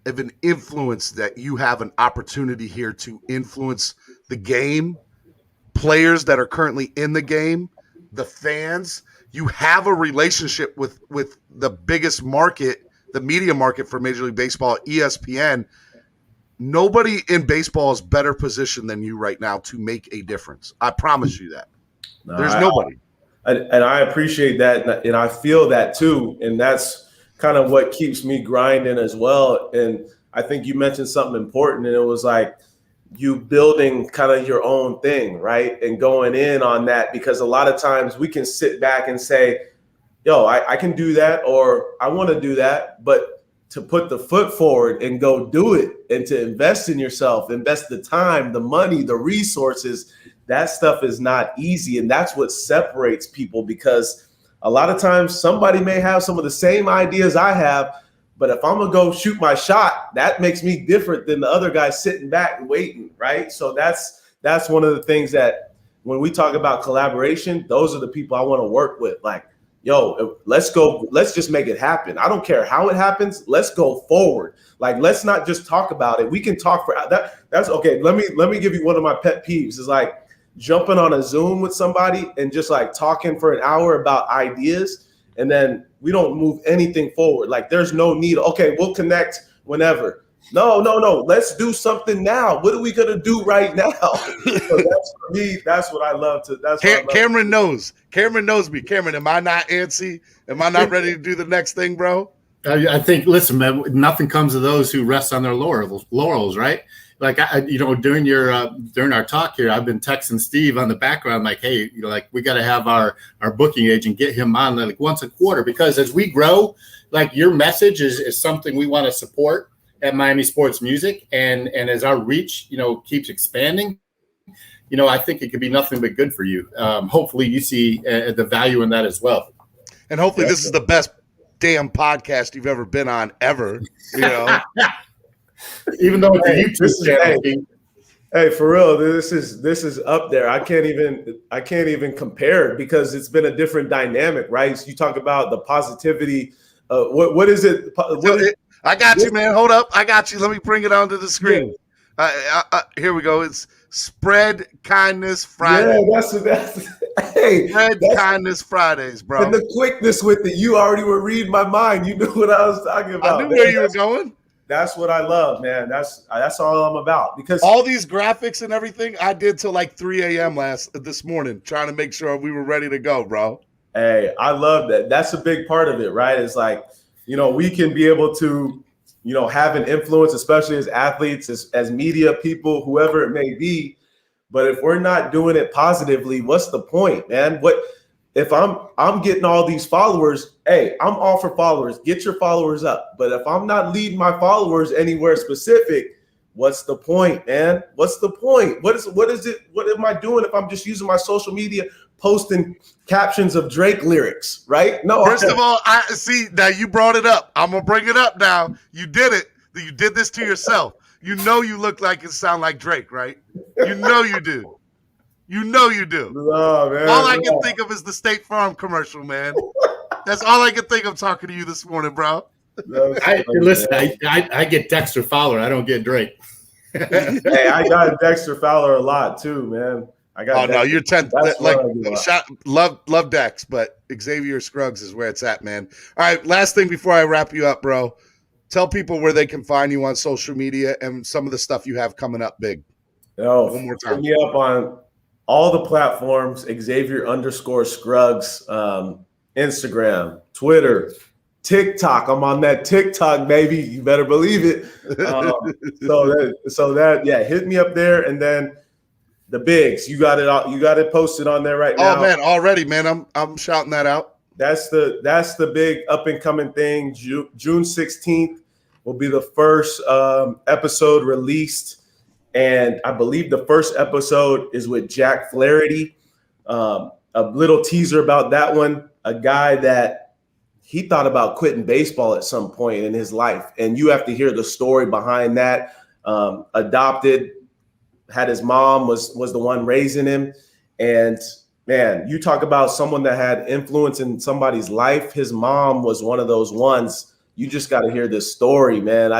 Speaker 19: an influence that you have an opportunity here to influence the game, players that are currently in the game, the fans. You have a relationship with the biggest market, the media market for Major League Baseball, ESPN. Nobody in baseball is better positioned than you right now to make a difference. I promise you that. There's nobody.
Speaker 1: And I appreciate that, and I feel that too. And that's kind of what keeps me grinding as well. And I think you mentioned something important, and it was like you building kind of your own thing, right? And going in on that, because a lot of times we can sit back and say, yo, I can do that, or I want to do that. But to put the foot forward and go do it, and to invest in yourself, invest the time, the money, the resources. That stuff is not easy. And that's what separates people, because a lot of times somebody may have some of the same ideas I have, but if I'm gonna go shoot my shot, that makes me different than the other guy sitting back and waiting, right? So that's one of the things that when we talk about collaboration, those are the people I want to work with. Like, yo, let's go. Let's just make it happen. I don't care how it happens. Let's go forward. Like, let's not just talk about it. We can talk for that. That's okay. Let me give you one of my pet peeves is like jumping on a Zoom with somebody and just like talking for an hour about ideas, and then we don't move anything forward. Like, there's no need. Okay, we'll connect whenever. No. Let's do something now. What are we gonna do right now? So that's for me. That's what I love to. That's what
Speaker 19: Cameron knows. Cameron knows me. Cameron, am I not antsy? Am I not ready to do the next thing, bro?
Speaker 20: I think. Listen, man. Nothing comes of those who rest on their laurels, right? Like during our talk here, I've been texting Steve on the background, like, hey, like we got to have our booking agent get him on like once a quarter, because as we grow, like your message is something we want to support at Miami Sports Music, and as our reach, keeps expanding, I think it could be nothing but good for you. Hopefully, you see the value in that as well,
Speaker 19: and hopefully, this is the best damn podcast you've ever been on ever.
Speaker 20: Even though it's a YouTube channel.
Speaker 1: Hey, for real, this is up there. I can't even compare it, because it's been a different dynamic, right? So you talk about the positivity. What is it?
Speaker 19: I got you, man. Hold up. I got you. Let me bring it onto the screen. Here we go. It's Spread Kindness Friday.
Speaker 1: Yeah, that's
Speaker 19: Spread Kindness Fridays, bro.
Speaker 1: And the quickness with it, you already were reading my mind. You knew what I was talking about.
Speaker 19: I knew where you were going.
Speaker 1: That's what I love, man. That's all I'm about. Because
Speaker 19: all these graphics and everything I did till like 3 a.m. this morning, trying to make sure we were ready to go, bro.
Speaker 1: Hey, I love that. That's a big part of it, right? It's like, we can be able to, have an influence, especially as athletes, as media people, whoever it may be. But if we're not doing it positively, what's the point, man? What if I'm getting all these followers? Hey, I'm all for followers. Get your followers up. But if I'm not leading my followers anywhere specific, what's the point, man? What's the point? What is it? What am I doing if I'm just using my social media, posting captions of Drake lyrics, right? No.
Speaker 19: First of all, I see now you brought it up. I'm gonna bring it up now. You did it. You did this to yourself. You look like and sound like Drake, right? You do.
Speaker 1: Oh, man,
Speaker 19: all I can think of is the State Farm commercial, man. That's all I can think of talking to you this morning, bro.
Speaker 20: Listen, I get Dexter Fowler. I don't get Drake.
Speaker 1: Hey, I got Dexter Fowler a lot too, man. I got.
Speaker 19: No, you're 10th. Love Dex, but Xavier Scruggs is where it's at, man. All right, last thing before I wrap you up, bro. Tell people where they can find you on social media and some of the stuff you have coming up big.
Speaker 1: One more time. Hit me up on all the platforms, Xavier_Scruggs, Instagram, Twitter, TikTok. I'm on that TikTok, baby. You better believe it. Hit me up there, and then the bigs. You got it posted on there right now.
Speaker 19: Oh man, already, man. I'm shouting that out.
Speaker 1: That's the big up and coming thing. June 16th will be the first episode released. And I believe the first episode is with Jack Flaherty. A little teaser about that one. A guy that he thought about quitting baseball at some point in his life. And you have to hear the story behind that. Adopted, had his mom, was the one raising him. And man, you talk about someone that had influence in somebody's life. His mom was one of those ones. You just got to hear this story, man.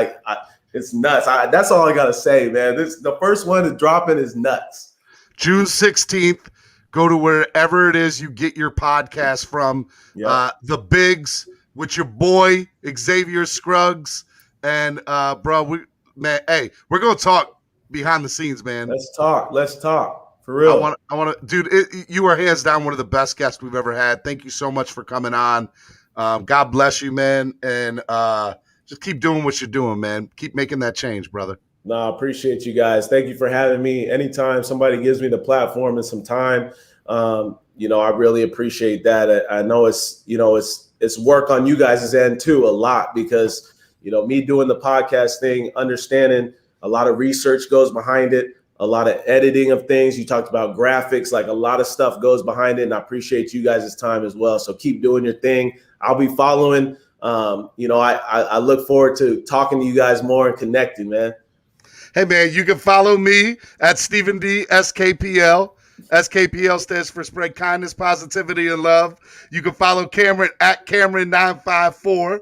Speaker 1: It's nuts. That's all I got to say, man. The first one is dropping is nuts.
Speaker 19: June 16th. Go to wherever it is you get your podcast from. Yep. The Bigs with your boy Xavier Scruggs. And bro, we're gonna talk behind the scenes, man.
Speaker 1: Let's talk. For real.
Speaker 19: I want to, dude, you are hands down one of the best guests we've ever had. Thank you so much for coming on. God bless you, man. And just keep doing what you're doing, man. Keep making that change, brother.
Speaker 1: No, I appreciate you guys. Thank you for having me. Anytime somebody gives me the platform and some time, I really appreciate that. I know it's work on you guys' end too, a lot, because, me doing the podcast thing, understanding a lot of research goes behind it, a lot of editing of things. You talked about graphics, like a lot of stuff goes behind it. And I appreciate you guys' time as well. So keep doing your thing. I'll be following. I look forward to talking to you guys more and connecting, man.
Speaker 19: Hey, man, you can follow me at StephenDSKPL. SKPL stands for Spread Kindness, Positivity, and Love. You can follow Cameron at Cameron954.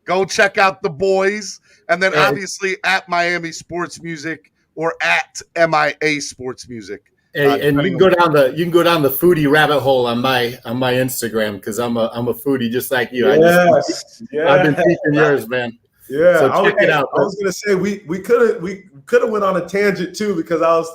Speaker 19: Go check out the boys. And then obviously at Miami Sports Music or at MIA Sports Music.
Speaker 20: Hey, and you can go down the foodie rabbit hole on my Instagram, because I'm a foodie just like you.
Speaker 1: Yes.
Speaker 20: I've been teaching yours, man.
Speaker 1: Yeah,
Speaker 20: so check it out.
Speaker 1: I was gonna say we could have went on a tangent too, because I was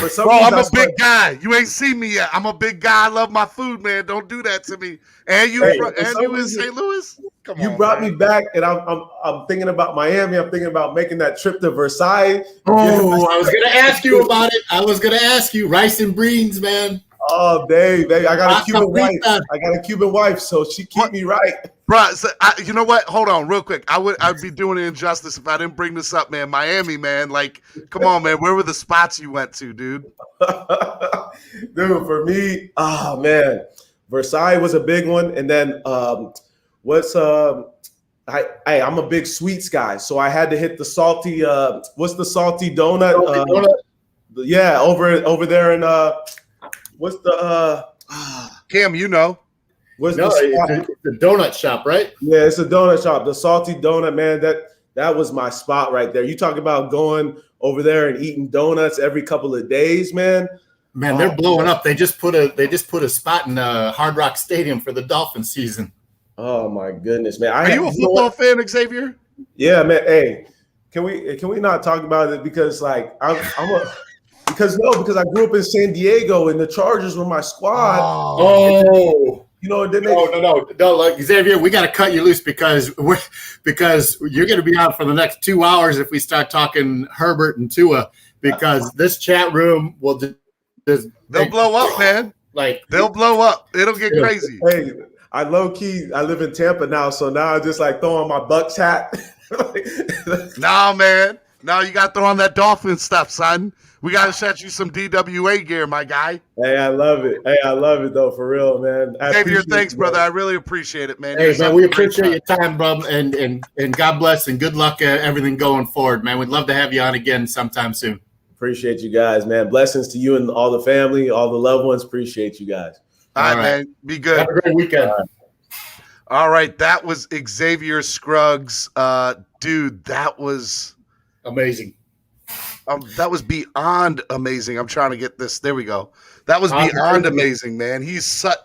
Speaker 1: for some
Speaker 19: Bro,
Speaker 1: reason
Speaker 19: I'm a big guy. You ain't seen me yet. I'm a big guy. I love my food, man. Don't do that to me. And you in St. Louis? Come
Speaker 1: you
Speaker 19: on,
Speaker 1: brought
Speaker 19: man.
Speaker 1: me back, and I'm thinking about Miami. I'm thinking about making that trip to Versailles.
Speaker 20: Oh, I was gonna ask you about it. I was gonna ask you rice and beans, man.
Speaker 1: Oh, Dave, I got a Cuban wife. So she keep me right.
Speaker 19: Bro, so you know what? Hold on real quick. I'd be doing it injustice if I didn't bring this up, man. Miami, man. Like, come on, man. Where were the spots you went to, dude?
Speaker 1: Dude, for me, oh, man. Versailles was a big one. And then I'm a big sweets guy. So I had to hit the salty, what's the salty donut? Yeah, over there in, what's the
Speaker 19: Cam, you know.
Speaker 20: It's a donut shop, right?
Speaker 1: Yeah, it's a donut shop. The salty donut, man, that was my spot right there. You talk about going over there and eating donuts every couple of days, man.
Speaker 20: Man, they're blowing up. They just put a spot in Hard Rock Stadium for the Dolphin season.
Speaker 1: Oh my goodness, man!
Speaker 19: Are you a football fan, Xavier?
Speaker 1: Yeah, man. Hey, can we not talk about it, because like because I grew up in San Diego and the Chargers were my squad.
Speaker 20: Oh.
Speaker 1: No.
Speaker 20: Look, Xavier, we got to cut you loose because you're going to be on for the next 2 hours if we start talking Herbert and Tua, because this chat room will
Speaker 19: they'll blow up, man.
Speaker 20: Like,
Speaker 19: they'll blow up. It'll get crazy.
Speaker 1: Hey, I live in Tampa now, so now I just like throw on my Bucks hat.
Speaker 19: Nah, man. No, you got to throw on that Dolphin stuff, son. We got to set you some DWA gear, my guy.
Speaker 1: Hey, I love it. Though, for real, man.
Speaker 19: Xavier, thanks, brother. I really appreciate it, man.
Speaker 20: Hey, man, we appreciate your time, bro, and God bless and good luck everything going forward, man. We'd love to have you on again sometime soon.
Speaker 1: Appreciate you guys, man. Blessings to you and all the family, all the loved ones. Appreciate you guys.
Speaker 19: All right, man. Be good.
Speaker 20: Have a great weekend.
Speaker 19: All right, that was Xavier Scruggs. Dude, that was
Speaker 20: amazing.
Speaker 19: That was beyond amazing. I'm trying to get this. There we go. That was beyond amazing, man. He's such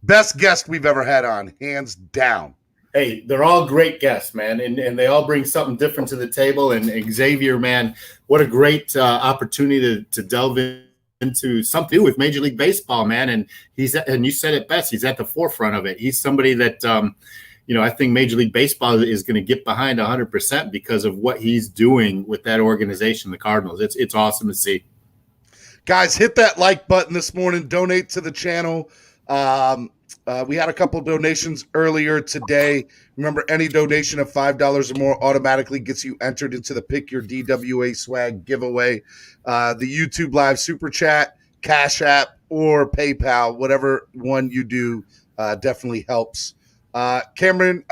Speaker 19: best guest we've ever had on, hands down.
Speaker 20: Hey, they're all great guests, man, and they all bring something different to the table. And Xavier, man, what a great opportunity to delve into something with Major League Baseball, man. And you said it best. He's at the forefront of it. He's somebody that I think Major League Baseball is going to get behind 100% because of what he's doing with that organization, the Cardinals. It's awesome to see.
Speaker 19: Guys, hit that like button this morning. Donate to the channel. We had a couple donations earlier today. Remember, any donation of $5 or more automatically gets you entered into the Pick Your DWA Swag giveaway. The YouTube Live Super Chat, Cash App, or PayPal, whatever one you do, definitely helps. Cameron,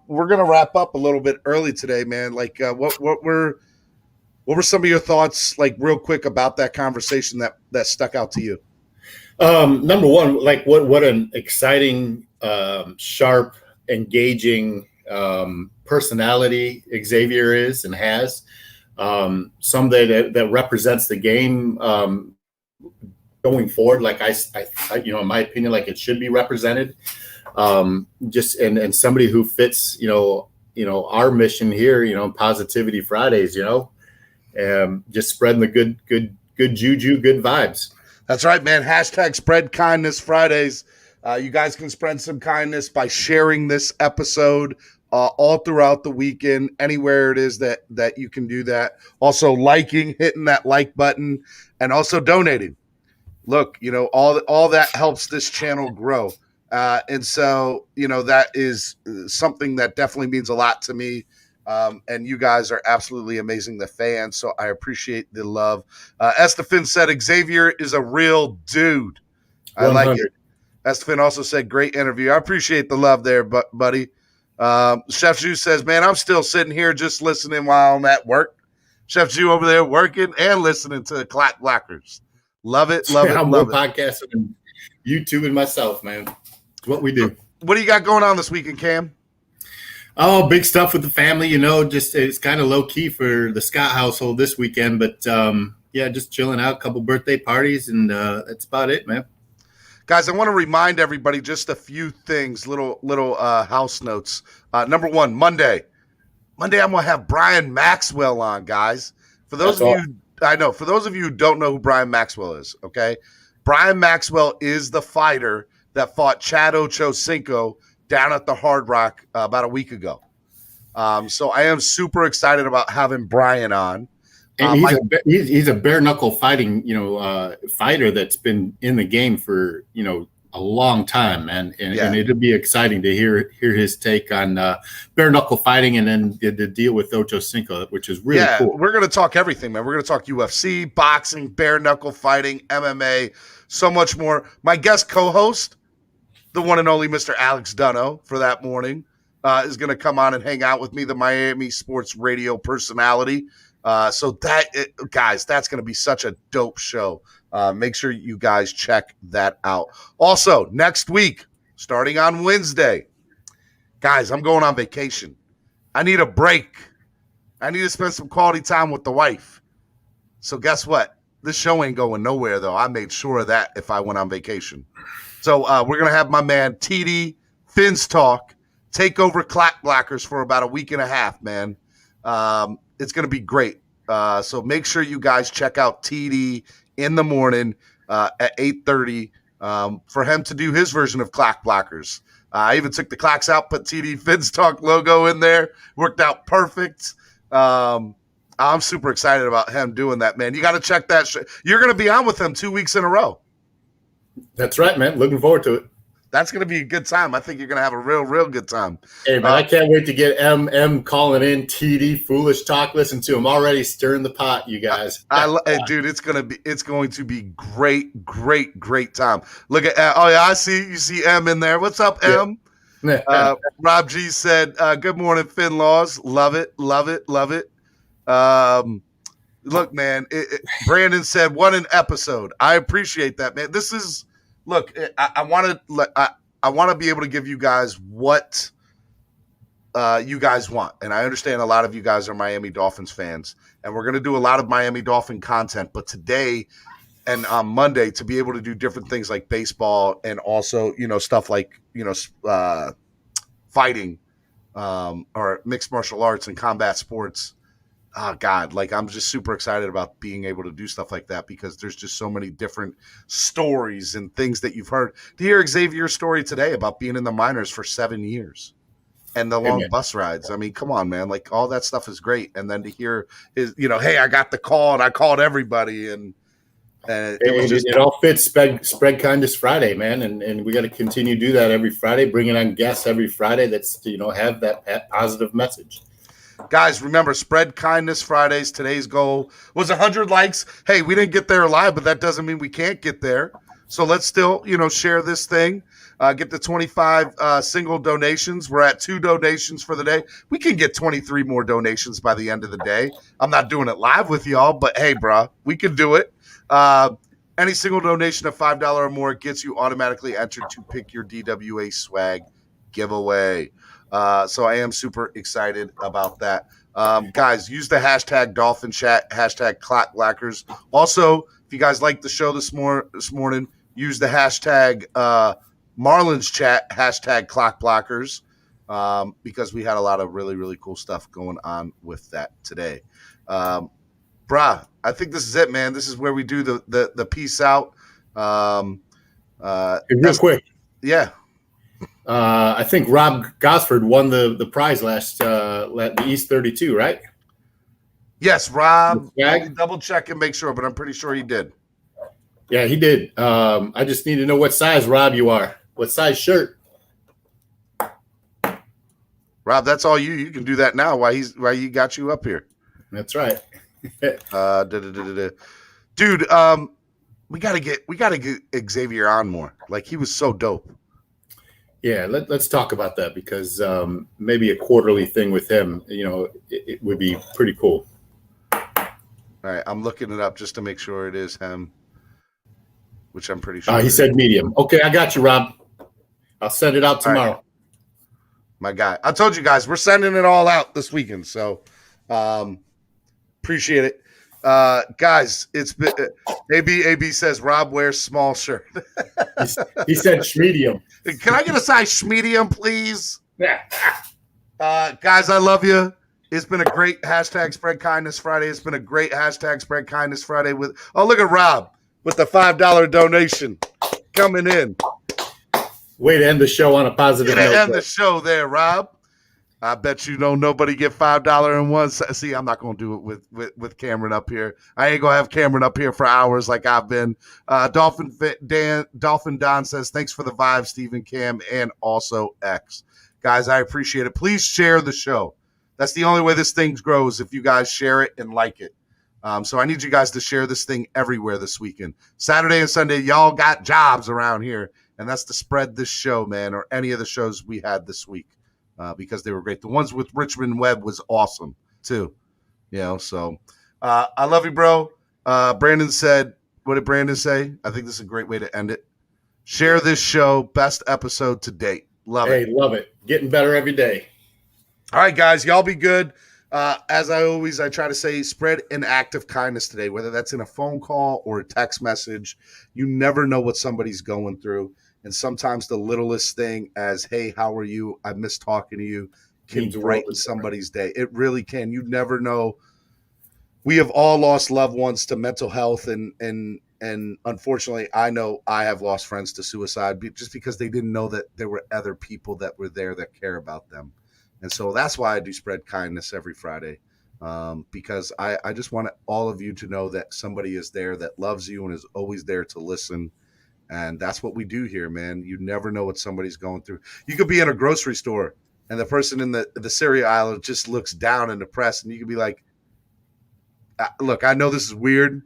Speaker 19: we're gonna wrap up a little bit early today, man. Like, what were some of your thoughts, like, real quick about that conversation that stuck out to you?
Speaker 20: Number one, like, what an exciting, sharp, engaging personality Xavier is and has. Somebody that represents the game going forward. Like I, in my opinion, like it should be represented. Just and somebody who fits, our mission here, Positivity Fridays, just spreading the good juju, good vibes.
Speaker 19: That's right, man. Hashtag Spread Kindness Fridays. You guys can spread some kindness by sharing this episode all throughout the weekend, anywhere it is that you can do that. Also liking, hitting that like button, and also donating. Look, all that helps this channel grow. And so, that is something that definitely means a lot to me. And you guys are absolutely amazing, the fans. So I appreciate the love. Estephen said Xavier is a real dude. I
Speaker 20: 100.
Speaker 19: like it. Estephen also said great interview. I appreciate the love there, buddy. Chef Ju says, man, I'm still sitting here just listening while I'm at work. Chef Ju over there working and listening to the Clock Blockers. Love it, love it,
Speaker 20: I'm
Speaker 19: love
Speaker 20: more
Speaker 19: it.
Speaker 20: podcasting than YouTube and myself, man. It's what we do.
Speaker 19: What do you got going on this weekend, Cam?
Speaker 20: Oh, big stuff with the family, just it's kind of low key for the Scott household this weekend, but just chilling out, a couple birthday parties, and that's about it, man.
Speaker 19: Guys, I want to remind everybody just a few things, little house notes. Number one, Monday, I'm going to have Brian Maxwell on, guys. For those of you who don't know who Brian Maxwell is, okay? Brian Maxwell is the fighter that fought Chad Ochocinco down at the Hard Rock about a week ago. So I am super excited about having Brian on.
Speaker 20: And he's a bare knuckle fighting, fighter that's been in the game for, a long time, man. And it'll be exciting to hear his take on bare knuckle fighting and then the deal with Ochocinco, which is really cool.
Speaker 19: We're going to talk everything, man. We're going to talk UFC, boxing, bare knuckle fighting, MMA, so much more. My guest co-host, the one and only Mr. Alex Dunno for that morning, is going to come on and hang out with me, the Miami Sports Radio personality. Guys, that's going to be such a dope show. Make sure you guys check that out. Also, next week, starting on Wednesday, guys, I'm going on vacation. I need a break. I need to spend some quality time with the wife. So guess what? This show ain't going nowhere, though. I made sure of that if I went on vacation. So we're going to have my man TD Fins Talk take over Clock Blockers for about a week and a half, man. It's going to be great. So make sure you guys check out TD in the morning at 8:30 for him to do his version of Clock Blockers. I even took the clocks out, put TD Fins Talk logo in there. Worked out perfect. I'm super excited about him doing that, man. You got to check that. You're going to be on with him 2 weeks in a row.
Speaker 20: That's right, man. Looking forward to it.
Speaker 19: That's going to be a good time. I think you're going to have a real good time.
Speaker 20: Hey, man, I can't wait to get M calling in TD Foolish Talk. Listen to him already stirring the pot, you guys.
Speaker 19: Dude, it's going to be great time. Look at I see you see M in there. What's up, M? Rob G said, "Good morning, Finlaws. Love it. Look, man. Brandon said, "What an episode." I appreciate that, man. This is. Look, I want to be able to give you guys what you guys want, and I understand a lot of you guys are Miami Dolphins fans, and we're going to do a lot of Miami Dolphin content. But today and on Monday, to be able to do different things like baseball and also stuff like fighting or mixed martial arts and combat sports. Oh God, I'm just super excited about being able to do stuff like that because there's just so many different stories and things that you've heard. To hear Xavier's story today about being in the minors for 7 years and the long bus rides. I mean, come on, man. All that stuff is great. And then to hear his, hey, I got the call and I called everybody and
Speaker 20: it all fits Spread Kindness Friday, man. And we got to continue to do that every Friday, bringing on guests every Friday that's, have that positive message.
Speaker 19: Guys, remember, Spread Kindness Fridays. Today's goal was 100 likes. Hey, we didn't get there live, but that doesn't mean we can't get there. So let's still, share this thing. Get the 25 single donations. We're at 2 donations for the day. We can get 23 more donations by the end of the day. I'm not doing it live with y'all, but hey, bro, we can do it. Any single donation of $5 or more gets you automatically entered to pick your DWA swag giveaway. So I am super excited about that. Guys, use the hashtag Dolphin Chat, hashtag Clock Blackers. Also, if you guys like the show this morning, use the hashtag Marlins Chat, hashtag Clock Blockers, because we had a lot of really cool stuff going on with that today. Brah, I think this is it, man. This is where we do the peace out.
Speaker 20: Real quick.
Speaker 19: Yeah.
Speaker 20: I think Rob Gosford won the prize last the East 32, right?
Speaker 19: Yes, Rob. Double check and make sure, but I'm pretty sure he did.
Speaker 20: Yeah, he did. I just need to know what size, Rob, you are. What size shirt?
Speaker 19: Rob, that's all you. You can do that now. Why he got you up here?
Speaker 20: That's right.
Speaker 19: Dude, we gotta get Xavier on more. Like, he was so dope.
Speaker 20: Yeah, let's talk about that, because maybe a quarterly thing with him, it would be pretty cool.
Speaker 19: All right, I'm looking it up just to make sure it is him, which I'm pretty sure.
Speaker 20: He said medium. Okay, I got you, Rob. I'll send it out tomorrow.
Speaker 19: Right. My guy. I told you guys, we're sending it all out this weekend, so appreciate it. Guys, it's been AB says Rob wears small shirt.
Speaker 20: He said medium.
Speaker 19: Can I get a size medium, please? Guys, I love you. It's been a great hashtag Spread Kindness Friday. It's been a great hashtag Spread Kindness Friday with, oh, look at Rob with the $5 donation coming in.
Speaker 20: Way to end the show on a positive note.
Speaker 19: End the show there, Rob. I bet you know nobody get $5 in one. See, I'm not going to do it with Cameron up here. I ain't going to have Cameron up here for hours like I've been. Dolphin Don says, thanks for the vibe, Stephen, Cam, and also X. Guys, I appreciate it. Please share the show. That's the only way this thing grows, if you guys share it and like it. So I need you guys to share this thing everywhere this weekend. Saturday and Sunday, y'all got jobs around here, and that's to spread this show, man, or any of the shows we had this week. Because they were great. The ones with Richmond Webb was awesome too. So I love you, bro. Brandon said, what did Brandon say? I think this is a great way to end it. Share this show. Best episode to date. Love it.
Speaker 20: Hey, love it. Getting better every day.
Speaker 19: All right, guys, y'all be good. As I try to say, spread an act of kindness today, whether that's in a phone call or a text message. You never know what somebody's going through. And sometimes the littlest thing as, hey, how are you? I miss talking to you, can brighten somebody's day. It really can. You never know. We have all lost loved ones to mental health. And unfortunately, I know I have lost friends to suicide just because they didn't know that there were other people that were there that care about them. And so that's why I do Spread Kindness every Friday, because I just want all of you to know that somebody is there that loves you and is always there to listen. And that's what we do here, man. You never know what somebody's going through. You could be in a grocery store and the person in the cereal aisle just looks down and depressed. And you could be like, look, I know this is weird,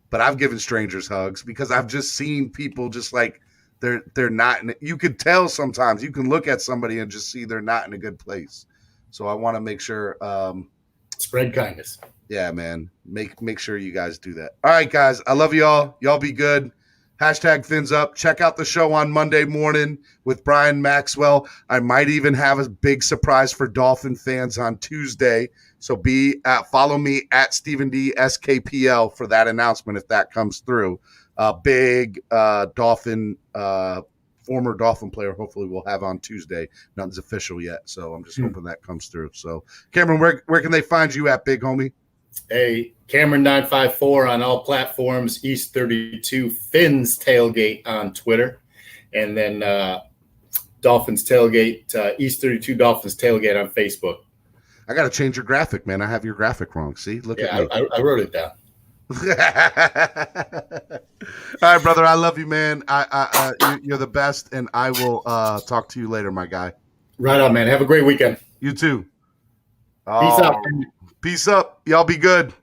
Speaker 19: but I've given strangers hugs because I've just seen people just like they're not in it. You could tell sometimes. You can look at somebody and just see they're not in a good place. So I want to make sure.
Speaker 20: Spread kindness.
Speaker 19: Yeah, man. Make sure you guys do that. All right, guys. I love you all. Y'all be good. Hashtag Fins Up. Check out the show on Monday morning with Brian Maxwell. I might even have a big surprise for Dolphin fans on Tuesday. So follow me at StephenDSKPL for that announcement if that comes through. Big Dolphin, former Dolphin player, hopefully we'll have on Tuesday. Nothing's official yet, so I'm just hoping that comes through. So, Cameron, where can they find you at, big homie?
Speaker 20: Hey, Cameron954 on all platforms, East 32 Fins Tailgate on Twitter, and then Dolphins Tailgate, East 32 Dolphins Tailgate on Facebook.
Speaker 19: I got to change your graphic, man. I have your graphic wrong. See? Look at me.
Speaker 20: I wrote it down.
Speaker 19: All right, brother. I love you, man. You're the best, and I will talk to you later, my guy.
Speaker 20: Right on, man. Have a great weekend.
Speaker 19: You too.
Speaker 20: Peace out.
Speaker 19: Peace up. Y'all be good.